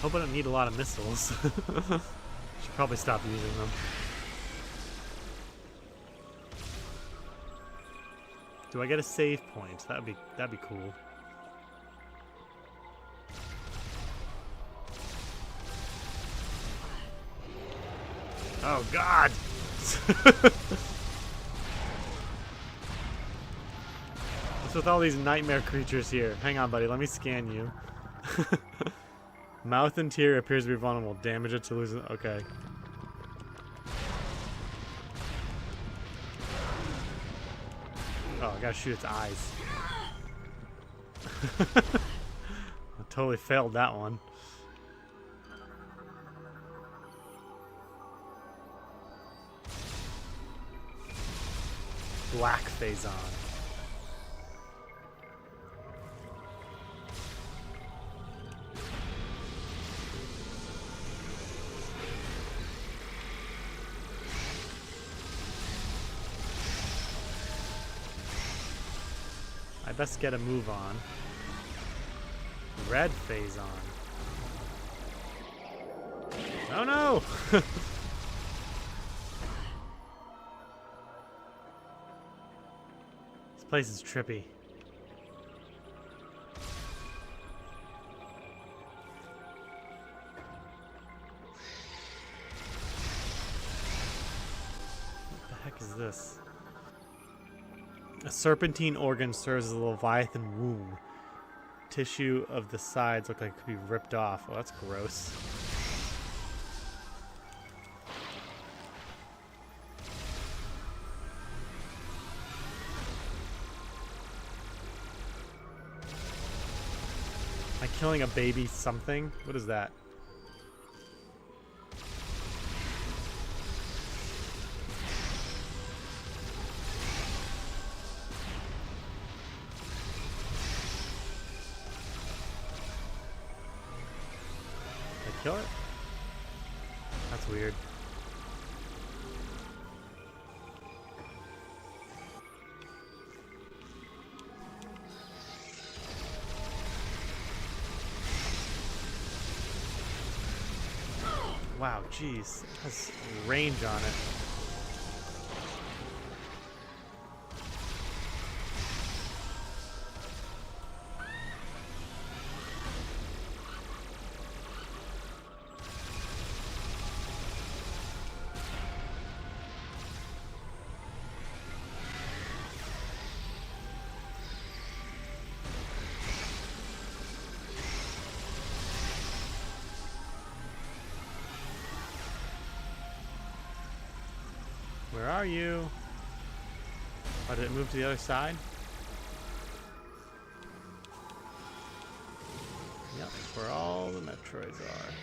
Hope I don't need a lot of missiles. Should probably stop using them. Do I get a save point? That'd be cool. Oh God! What's with all these nightmare creatures here? Hang on, buddy. Let me scan you. Mouth interior appears to be vulnerable. Damage it to lose it. Okay. Oh, I gotta shoot its eyes. I totally failed that one. Black Phazon. I best get a move on. Red Phazon. Oh no! This place is trippy. What the heck is this? A serpentine organ serves as a Leviathan womb. Tissue of the sides look like it could be ripped off. Oh, that's gross. Am I killing a baby something? What is that? Kill it? That's weird. Wow, jeez. It has range on it. Where are you? Oh, did it move to the other side? Yep, where all the Metroids are.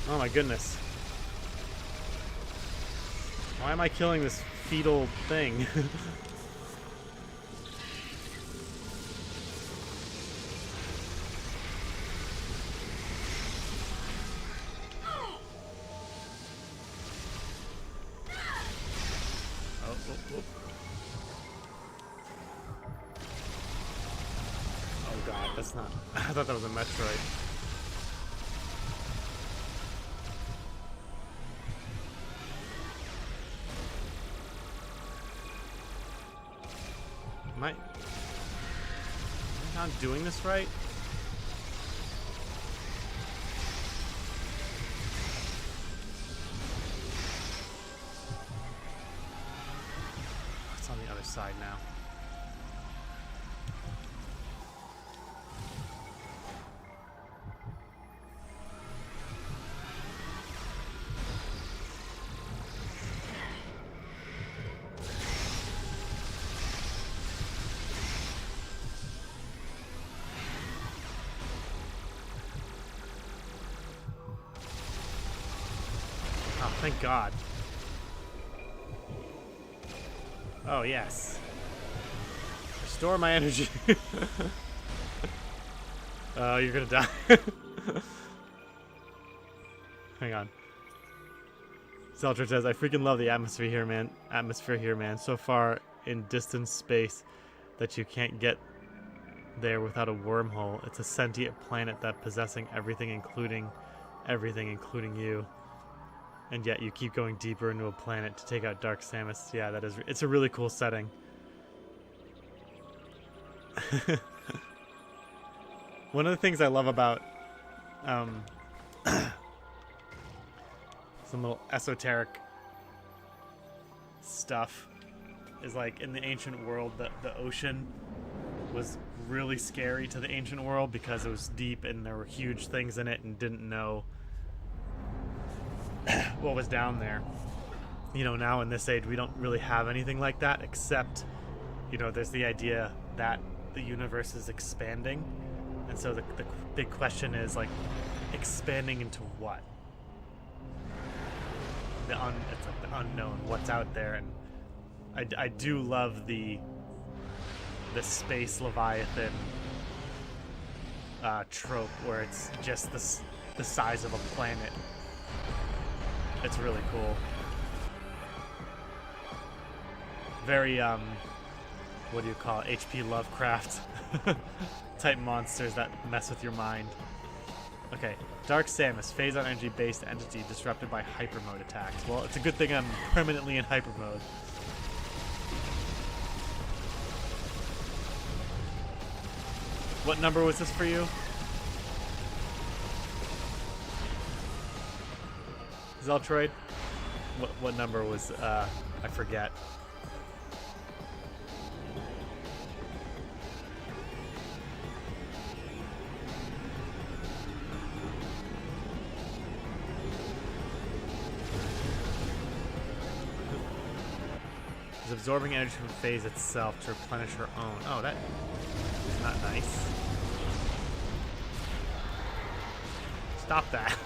Oh my goodness. Why am I killing this fetal thing? Oh God, that's not... I thought that was a Metroid. Am I not doing this right? Thank God. Oh, yes. Restore my energy. Oh, you're gonna die. Hang on. Zeltra says, I freaking love the atmosphere here, man. So far in distant space that you can't get there without a wormhole. It's a sentient planet that possessing everything, including you. And yet you keep going deeper into a planet to take out Dark Samus. Yeah, it's a really cool setting. One of the things I love about some little esoteric stuff is, like, in the ancient world, the ocean was really scary to the ancient world because it was deep and there were huge things in it and didn't know what was down there. You know, now in this age we don't really have anything like that, except, you know, there's the idea that the universe is expanding, and so the big question is, like, expanding into what? It's like the unknown, what's out there. And I do love the space Leviathan trope where it's just the size of a planet. It's really cool. Very what do you call it? H.P. Lovecraft type monsters that mess with your mind. Okay, Dark Samus, Phazon energy-based entity disrupted by hyper mode attacks. Well, it's a good thing I'm permanently in hyper mode. What number was this for you? Zeltroid? What number was, I forget. Is absorbing energy from Phaaze itself to replenish her own. Oh, that is not nice. Stop that.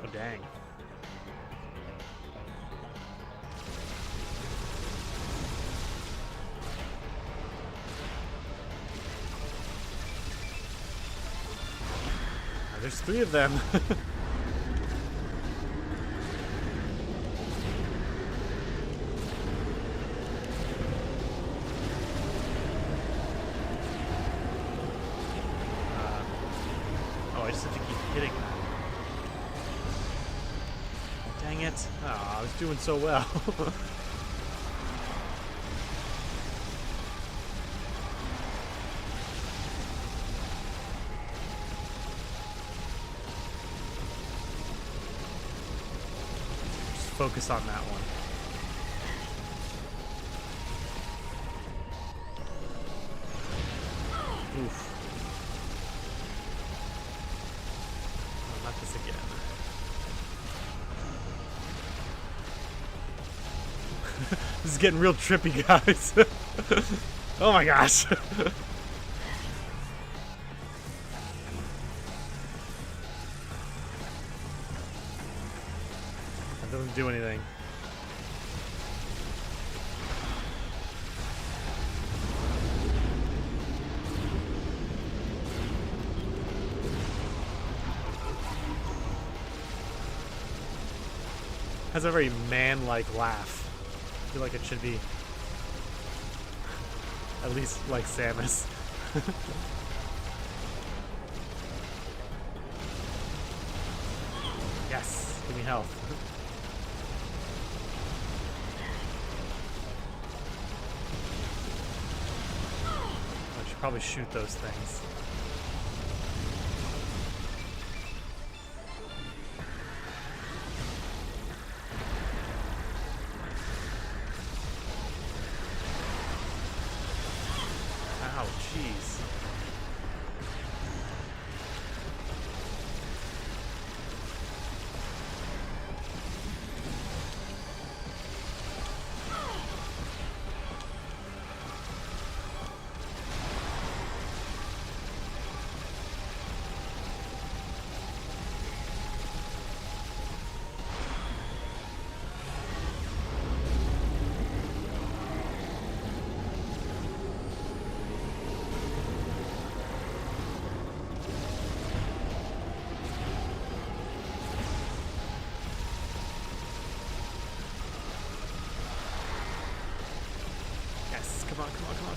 Oh, dang. There's 3 of them. Oh, I just have to keep hitting that. Dang it. Oh, I was doing so well. Focus on that one. Oof. Oh, not this again. This is getting real trippy, guys. Oh my gosh. Doesn't do anything. Has a very man-like laugh. I feel like it should be at least like Samus. Yes, give me health. Probably shoot those things. Ow, jeez.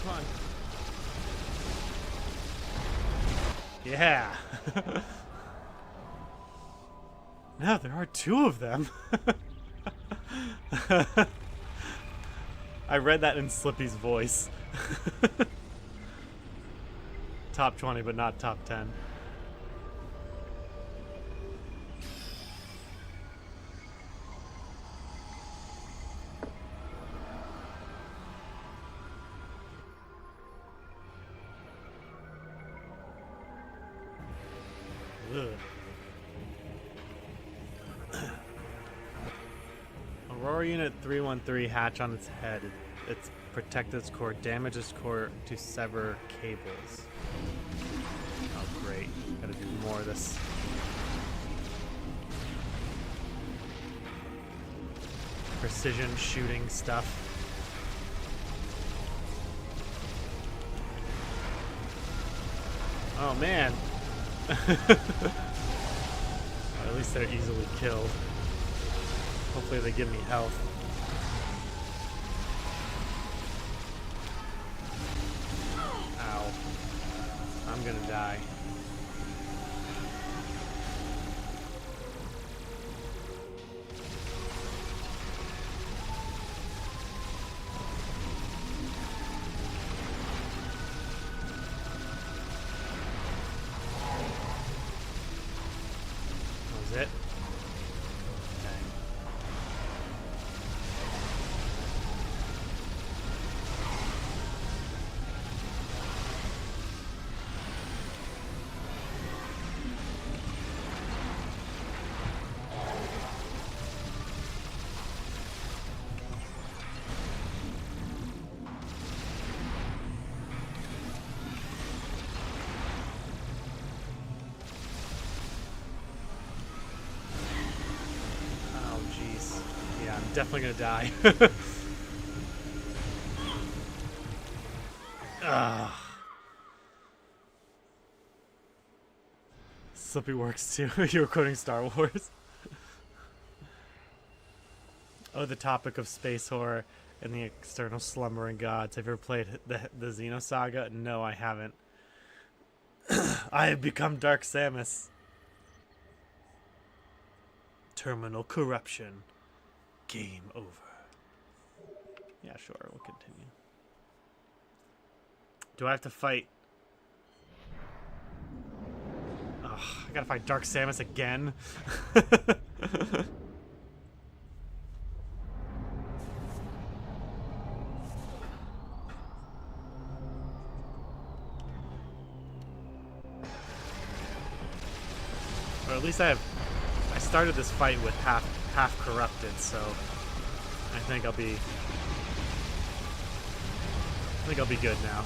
come on. Yeah. Now there are 2 of them. I read that in Slippy's voice. Top 20, but not top 10. Ugh. Aurora Unit 313 hatch on its head. It's protect its core, damage its core to sever cables. Oh great, gotta do more of this. Precision shooting stuff. Oh man. Or at least they're easily killed. Hopefully they give me health. Ow. I'm gonna die. That was it? Definitely gonna die. Slippy works too. You're quoting Star Wars. Oh, the topic of space horror and the external slumbering gods. Have you ever played the Xenosaga? No, I haven't. I have become Dark Samus. Terminal corruption. Game over. Yeah, sure, we'll continue. Do I have to fight? Ugh, I gotta fight Dark Samus again? Or at least I started this fight with half corrupted, so I think I'll be good now.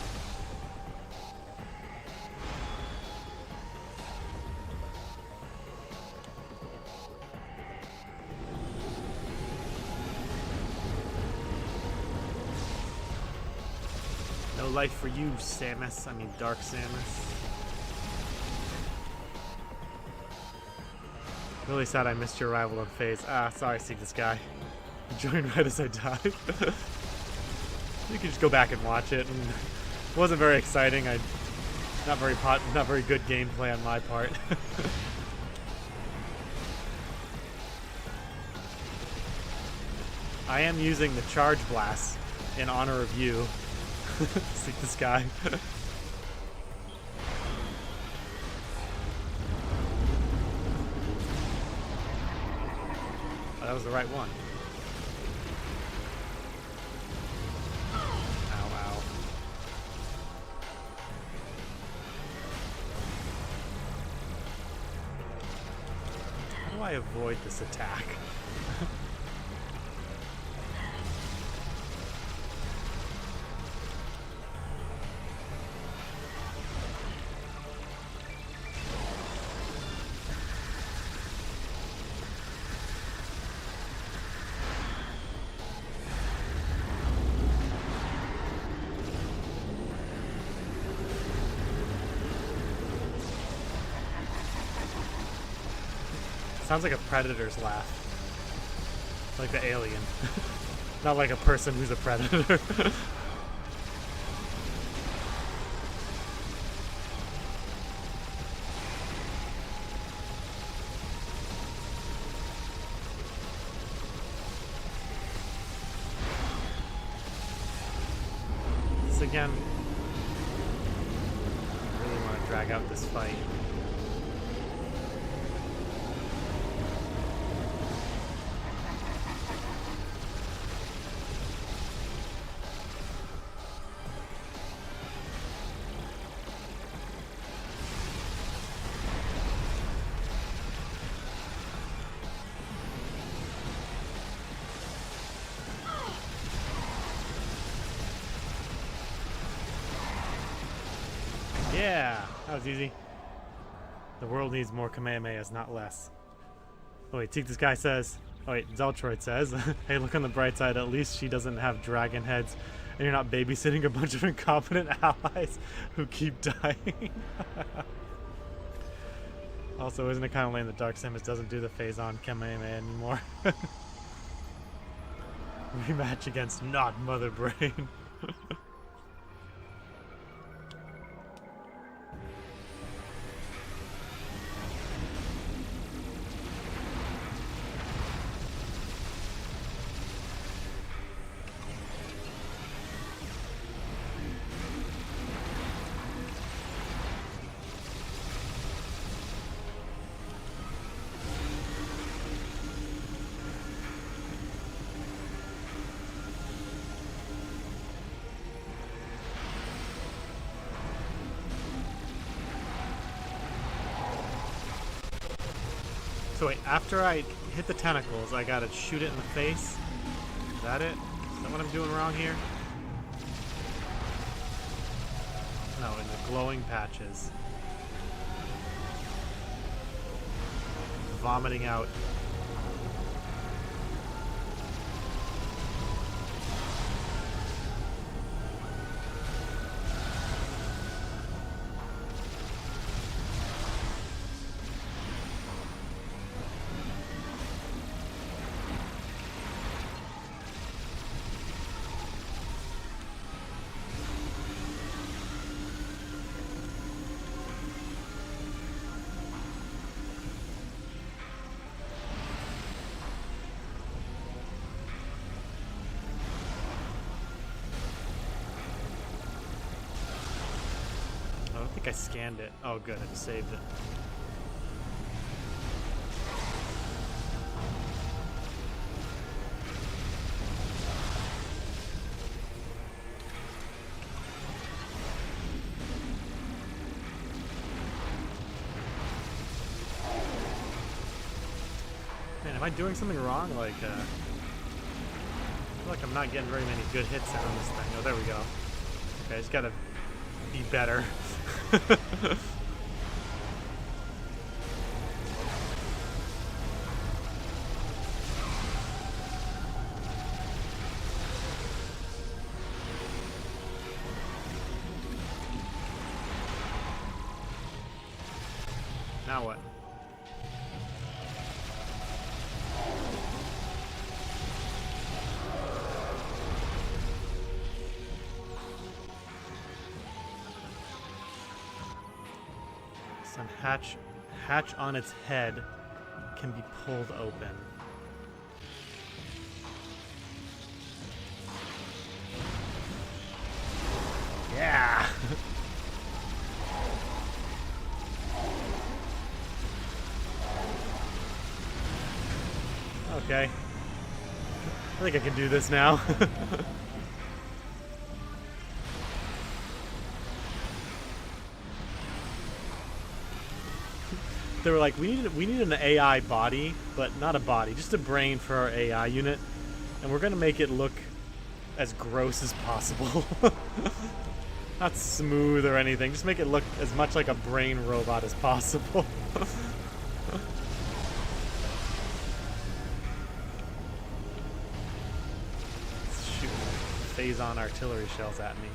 No life for you, Samus. I mean, Dark Samus. Really sad I missed your arrival on Phaaze. Ah, sorry, see this guy. Joined right as I died. You can just go back and watch it. And it wasn't very exciting. Not very good gameplay on my part. I am using the Charge Blast in honor of you. See this guy. That was the right one. Ow, ow. How do I avoid this attack? Sounds like a predator's laugh. Like the alien. Not like a person who's a predator. again. I really want to drag out this fight. Yeah, that was easy. The world needs more Kamehamehas, not less. Oh wait, this guy says, oh wait, Zeltroid says, hey, look on the bright side, at least she doesn't have dragon heads, and you're not babysitting a bunch of incompetent allies who keep dying. Also, isn't it kind of lame that Dark Samus doesn't do the Phazon Kamehameha anymore? Rematch against not Mother Brain. So wait, after I hit the tentacles, I gotta shoot it in the face? Is that it? Is that what I'm doing wrong here? No, in the glowing patches. Vomiting out. I think I scanned it. Oh good, I just saved it. Man, am I doing something wrong? Like, I feel like I'm not getting very many good hits in on this thing. Oh, there we go. Okay, I just gotta be better. Now what? Some hatch on its head can be pulled open. Yeah. Okay. I think I can do this now. They were like, we need an AI body, but not a body, just a brain for our AI unit, and we're gonna make it look as gross as possible. Not smooth or anything, just make it look as much like a brain robot as possible. Shoot Phazon artillery shells at me.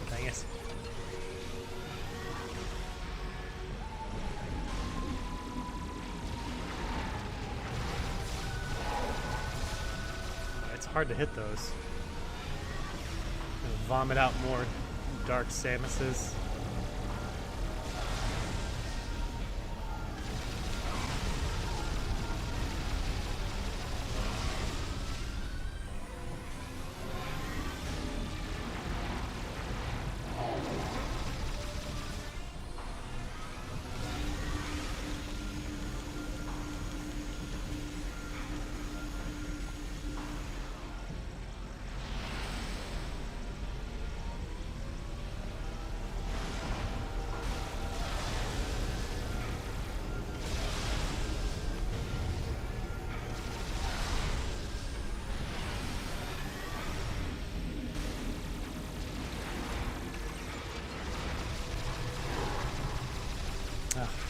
Dang it. It's hard to hit those. And vomit out more dark Samuses.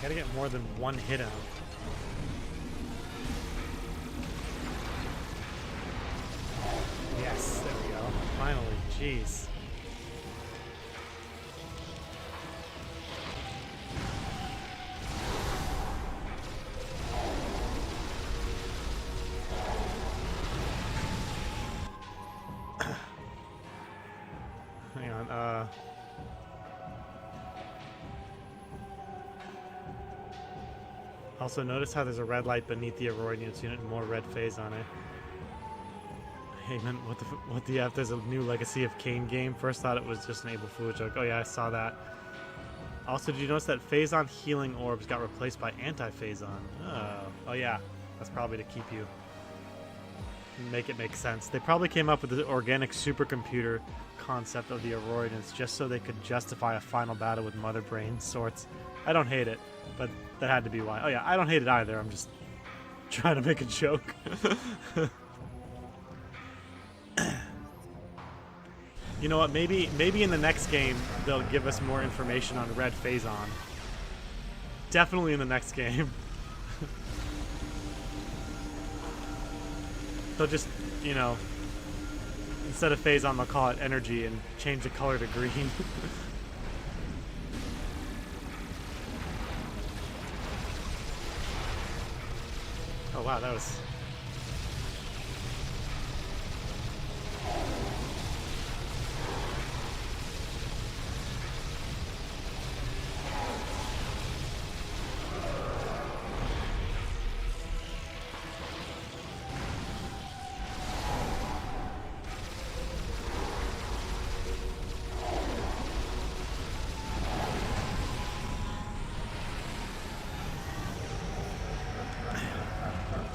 Gotta get more than one hit out. Yes, there we go. Finally, jeez. Hang on, also, notice how there's a red light beneath the Aurora unit and more red phase on it. Hey man, what the F? There's a new Legacy of Kain game. First thought it was just an April Fool joke. Oh yeah, I saw that. Also, did you notice that Phazon healing orbs got replaced by anti-Phazon? Oh yeah, that's probably to keep you. Make it make sense. They probably came up with the organic supercomputer concept of the Aurora units just so they could justify a final battle with Mother Brain sorts. I don't hate it, but that had to be why. Oh yeah, I don't hate it either. I'm just trying to make a joke. You know what? Maybe in the next game they'll give us more information on Red Phazon. Definitely in the next game. They'll just, you know, instead of Phazon, they'll call it energy and change the color to green. Oh wow, that was...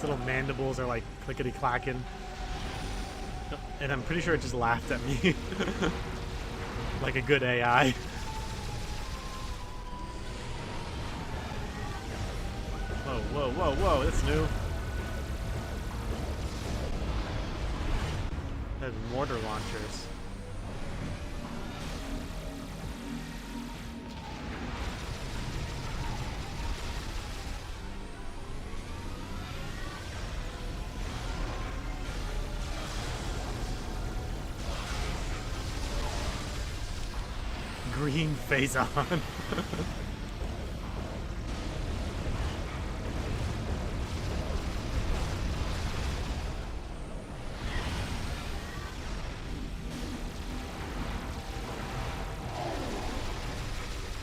little mandibles are like clickety clacking, and I'm pretty sure it just laughed at me like a good AI. Whoa, whoa, whoa, whoa! That's new. They have mortar launchers. Green Phazon.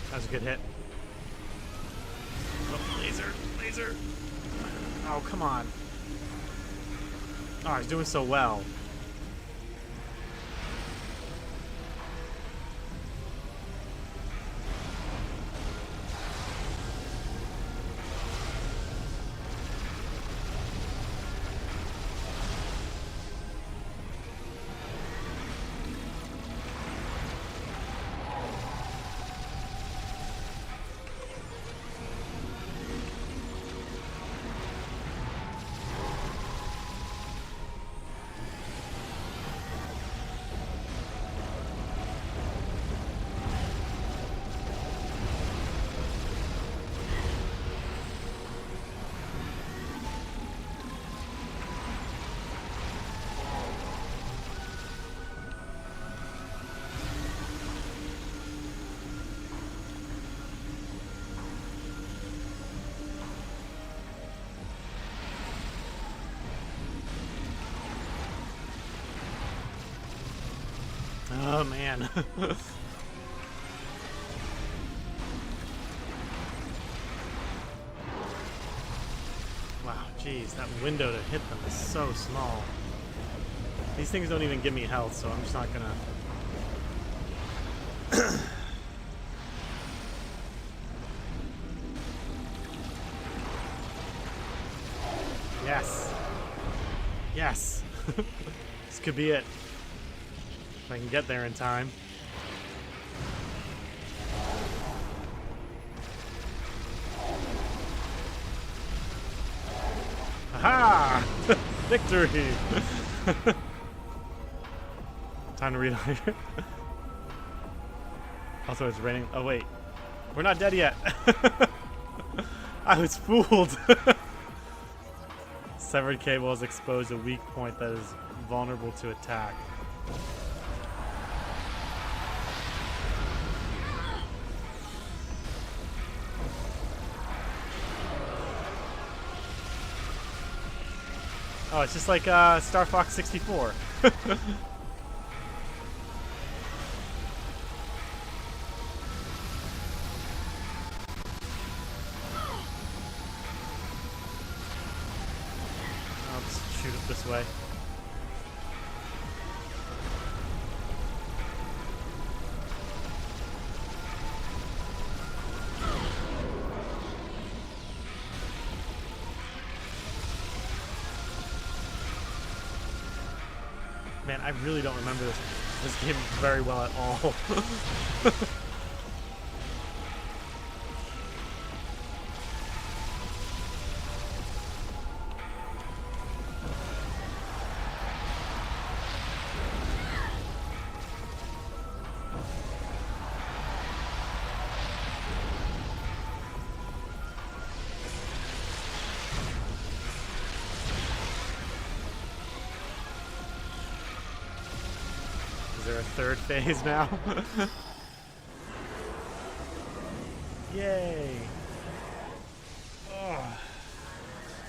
That was a good hit. Oh, laser, laser. Oh, come on. Oh, he's doing so well. Oh man. Wow, jeez, that window to hit them is so small. These things don't even give me health, so I'm just not gonna... Yes! Yes! This could be it. If I can get there in time. Aha! Victory! Time to reload. Also, it's raining. Oh, wait. We're not dead yet. I was fooled. Severed cable has exposed a weak point that is vulnerable to attack. Oh, it's just like Star Fox 64. I'll just shoot it this way. Man, I really don't remember this game very well at all. Is there a third phase now? Yay! Oh.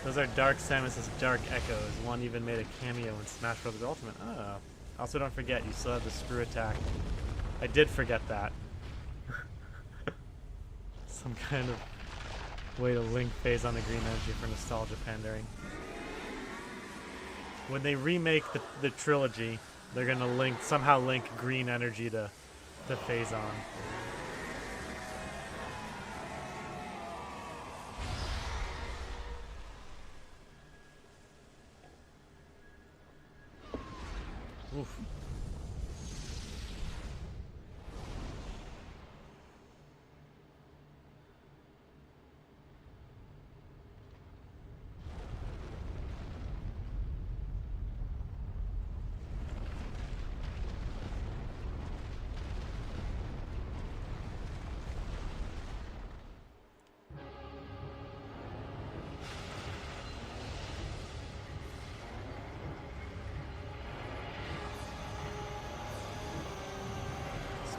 Those are Dark Samus' Dark Echoes. One even made a cameo in Smash Bros. Ultimate. Oh. Also, don't forget, you still have the screw attack. I did forget that. Some kind of way to link Phazon the Green Energy for nostalgia pandering. When they remake the trilogy, they're gonna somehow link green energy to Phazon. Oof.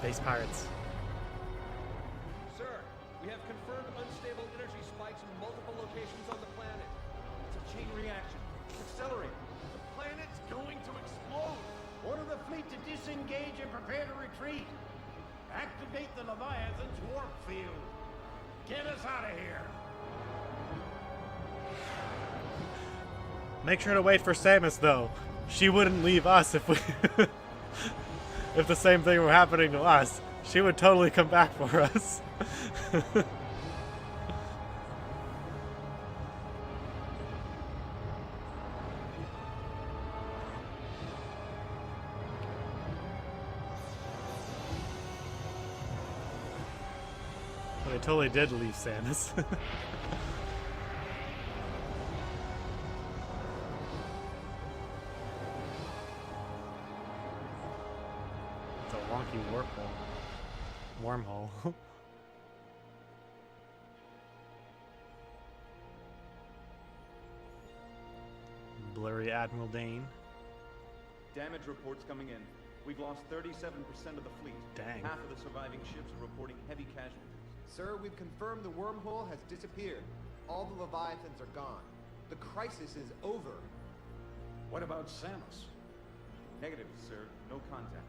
Space pirates. Sir, we have confirmed unstable energy spikes in multiple locations on the planet. It's a chain reaction. It's accelerating. The planet's going to explode. Order the fleet to disengage and prepare to retreat. Activate the Leviathan's warp field. Get us out of here. Make sure to wait for Samus, though. She wouldn't leave us if we... if the same thing were happening to us. She would totally come back for us. Well, they totally did leave Samus. Wormhole. Blurry Admiral Dane. Damage reports coming in. We've lost 37% of the fleet. Dang. Half of the surviving ships are reporting heavy casualties. Sir, we've confirmed the wormhole has disappeared. All the Leviathans are gone. The crisis is over. What about Samus? Negative, sir. No contact.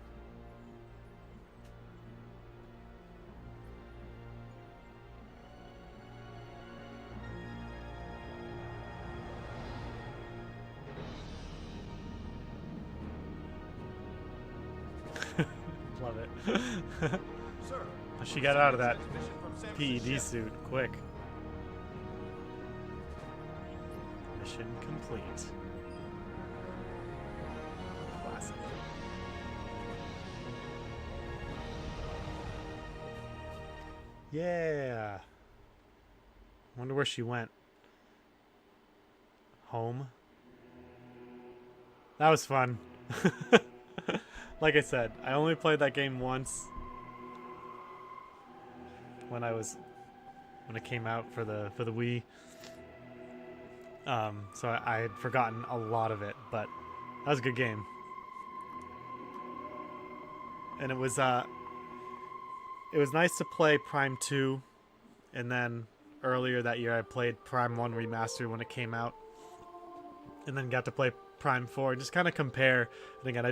Sir, She got out of that transmission from Samus's PED ship. suit quick. Mission complete. Classic. Yeah. Wonder where she went. Home. That was fun. Like I said, I only played that game once when it came out for the Wii. So I had forgotten a lot of it, but that was a good game. And it was nice to play Prime 2, and then earlier that year I played Prime 1 Remastered when it came out, and then got to play Prime 4, just kind of compare. And again, I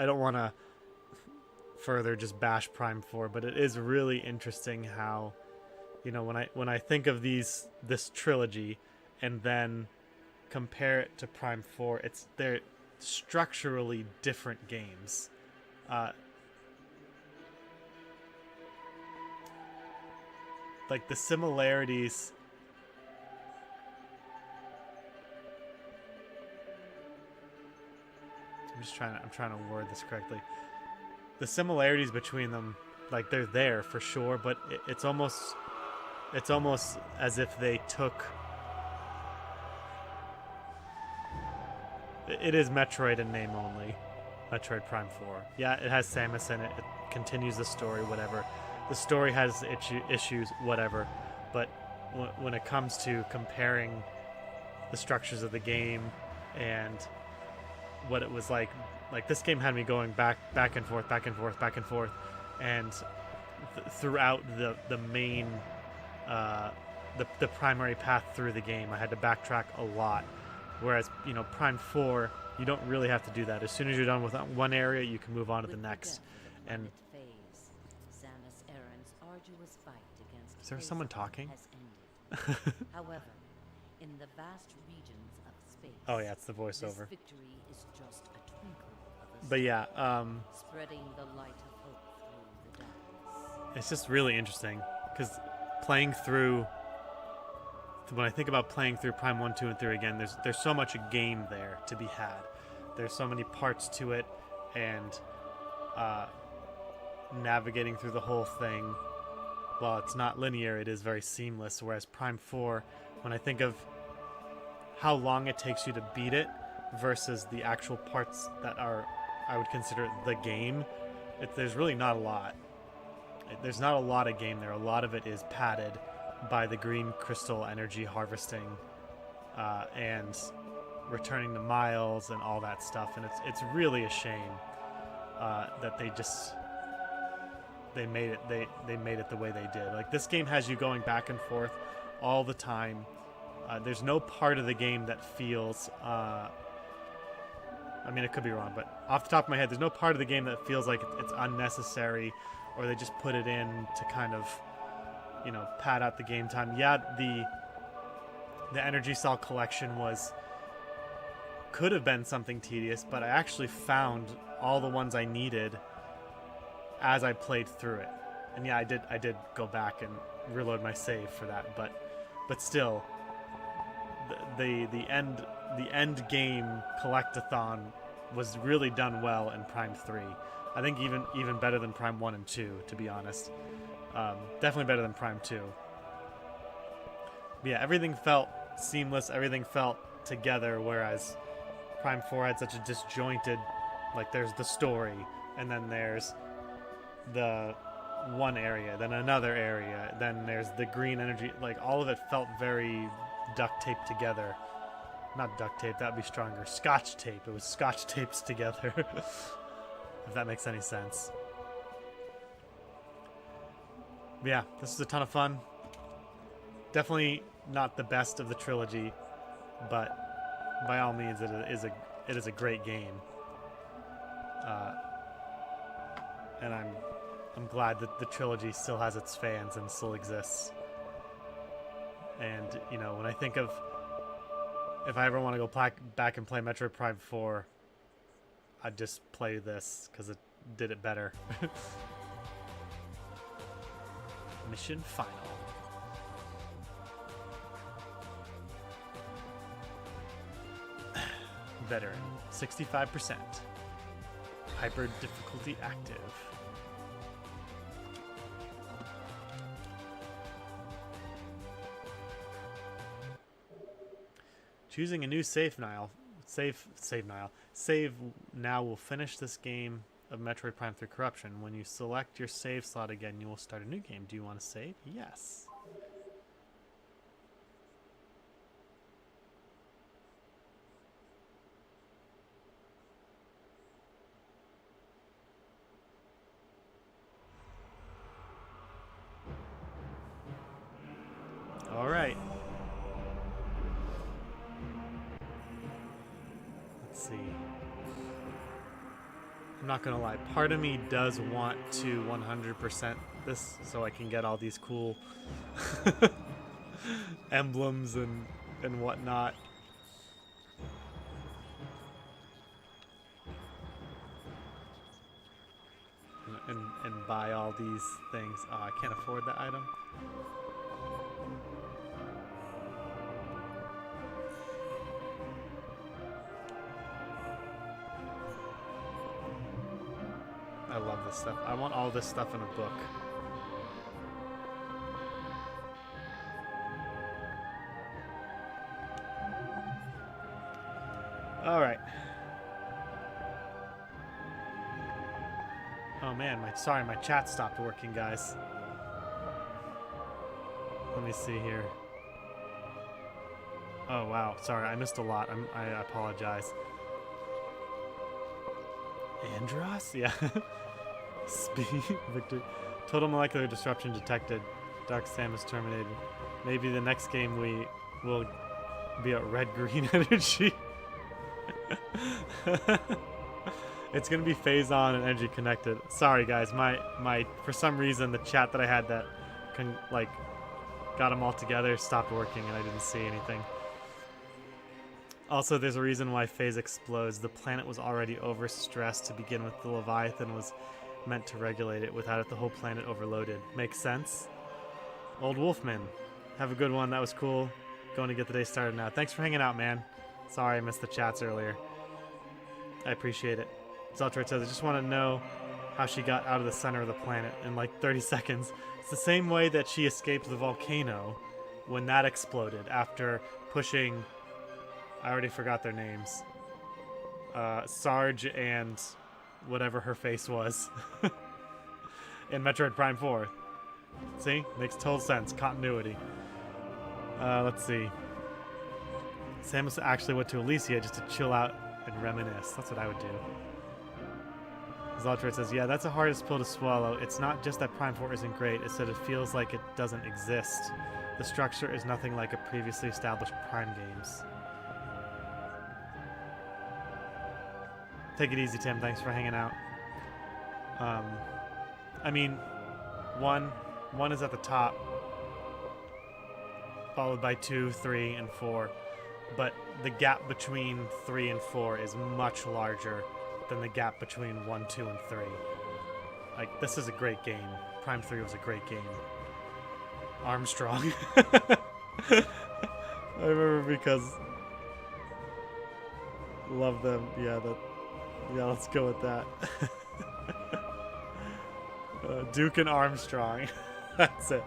don't want to further just bash Prime 4, but it is really interesting how, when I think of this trilogy and then compare it to Prime 4, they're structurally different games. Like the similarities. I'm trying to word this correctly. The similarities between them, like, they're there for sure, but it's almost as if they took. It is Metroid in name only. Metroid Prime 4. Yeah, it has Samus in it. It continues the story, whatever. The story has issues, whatever. But when it comes to comparing the structures of the game and what it was like this game had me going back and forth, and throughout the main, the primary path through the game, I had to backtrack a lot. Whereas, Prime 4, you don't really have to do that. As soon as you're done with one area, you can move on to the next. And Phase, Samus Aran's arduous fight against is there Phazon someone talking? has ended. However, in the vast regions of space, Oh yeah, it's the this voiceover. victory is just a twinkle of a But yeah, spreading the light of hope through the darkness. it's just really interesting because playing through. When I think about playing through Prime 1, 2, and 3 again, there's so much game there to be had. There's so many parts to it, and navigating through the whole thing, while it's not linear, it is very seamless. Whereas Prime 4, when I think of how long it takes you to beat it versus the actual parts that I would consider the game, there's really not a lot. There's not a lot of game there. A lot of it is padded by the green crystal energy harvesting and returning to Miles and all that stuff, and it's really a shame that they made it the way they did. Like, this game has you going back and forth all the time. There's no part of the game that feels I mean, it could be wrong, but off the top of my head, there's no part of the game that feels like it's unnecessary, or they just put it in to kind of pad out the game time. Yeah, the energy cell collection could have been something tedious, but I actually found all the ones I needed as I played through it. And yeah, I did go back and reload my save for that, but still, the end game collectathon was really done well in Prime 3. I think even better than Prime 1 and 2, to be honest. Definitely better than Prime 2. But yeah, everything felt seamless, everything felt together, whereas Prime 4 had such a disjointed, like, there's the story, and then there's the one area, then another area, then there's the green energy, like, all of it felt very duct taped together. Not duct tape, that'd be stronger. Scotch tape. It was scotch taped together. If that makes any sense. But yeah, this is a ton of fun. Definitely not the best of the trilogy, but by all means, it is a great game. And I'm glad that the trilogy still has its fans and still exists. And when I think of if I ever want to go back and play Metroid Prime 4, I'd just play this because it did it better. Mission final. Veteran, 65%. Hyper difficulty active. Choosing a new save now. Save now will finish this game of Metroid Prime through corruption. When you select your save slot again, you will start a new game. Do you want to save? Yes. All right. Let's see. I'm not gonna lie, part of me does want to 100% this so I can get all these cool emblems and whatnot. And buy all these things. Oh, I can't afford that item. I love this stuff. I want all this stuff in a book. All right. Oh man, my chat stopped working, guys. Let me see here. Oh wow, sorry, I missed a lot. I apologize. Andros? Yeah. Speed, Victor. Total molecular disruption detected. Dark Samus terminated. Maybe the next game we will be at red-green energy. It's gonna be Phazon and energy connected. Sorry guys, my for some reason the chat that I had that got them all together stopped working and I didn't see anything. Also, there's a reason why Phaaze explodes. The planet was already overstressed to begin with. The Leviathan was meant to regulate it. Without it, the whole planet overloaded. Makes sense? Old Wolfman, have a good one. That was cool. Going to get the day started now. Thanks for hanging out, man. Sorry I missed the chats earlier. I appreciate it. Zeltroid says, I just want to know how she got out of the center of the planet in like 30 seconds. It's the same way that she escaped the volcano when that exploded after pushing... I already forgot their names. Sarge and whatever her face was in Metroid Prime 4. See? Makes total sense. Continuity. Let's see. Samus actually went to Elysia just to chill out and reminisce. That's what I would do. Zeltroid says, yeah, that's the hardest pill to swallow. It's not just that Prime 4 isn't great, it's that it feels like it doesn't exist. The structure is nothing like a previously established Prime games. Take it easy, Tim. Thanks for hanging out. I mean, one is at the top, followed by 2, 3, and 4. But the gap between 3 and 4 is much larger than the gap between 1, 2, and 3. Like, this is a great game. Prime 3 was a great game. Armstrong. I remember because... Love them. Yeah, let's go with that. Duke and Armstrong. That's it.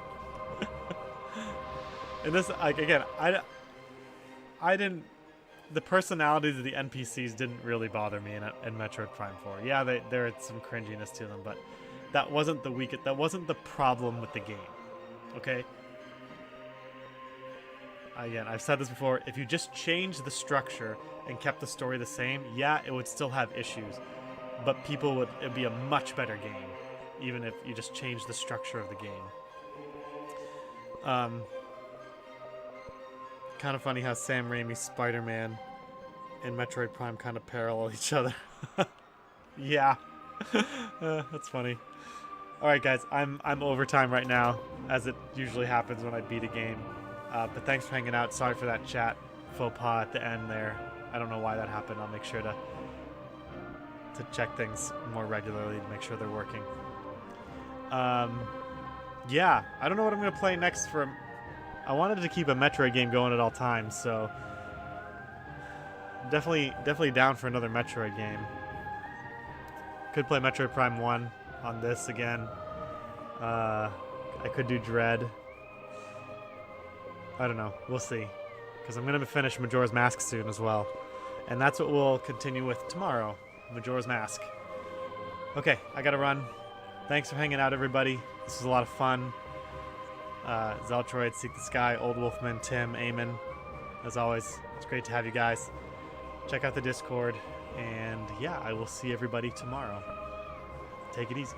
And this, like, again, I didn't... The personalities of the NPCs didn't really bother me in Metroid Prime 4. Yeah, there is some cringiness to them, but that wasn't the problem with the game. Okay? Again, I've said this before, if you just changed the structure and kept the story the same, yeah, it would still have issues. But it'd be a much better game, even if you just changed the structure of the game. Kind of funny how Sam Raimi's Spider-Man and Metroid Prime kind of parallel each other. Yeah. That's funny. Alright guys, I'm overtime right now, as it usually happens when I beat a game. But thanks for hanging out. Sorry for that chat faux pas at the end there. I don't know why that happened. I'll make sure to check things more regularly to make sure they're working. yeah, I don't know what I'm going to play next for... I wanted to keep a Metroid game going at all times, so... Definitely down for another Metroid game. Could play Metroid Prime 1 on this again. I could do Dread. I don't know. We'll see. Because I'm going to finish Majora's Mask soon as well. And that's what we'll continue with tomorrow. Majora's Mask. Okay, I gotta run. Thanks for hanging out, everybody. This was a lot of fun. Zeltroid, Seek the Sky, Old Wolfman, Tim, Eamon. As always, it's great to have you guys. Check out the Discord. And yeah, I will see everybody tomorrow. Take it easy.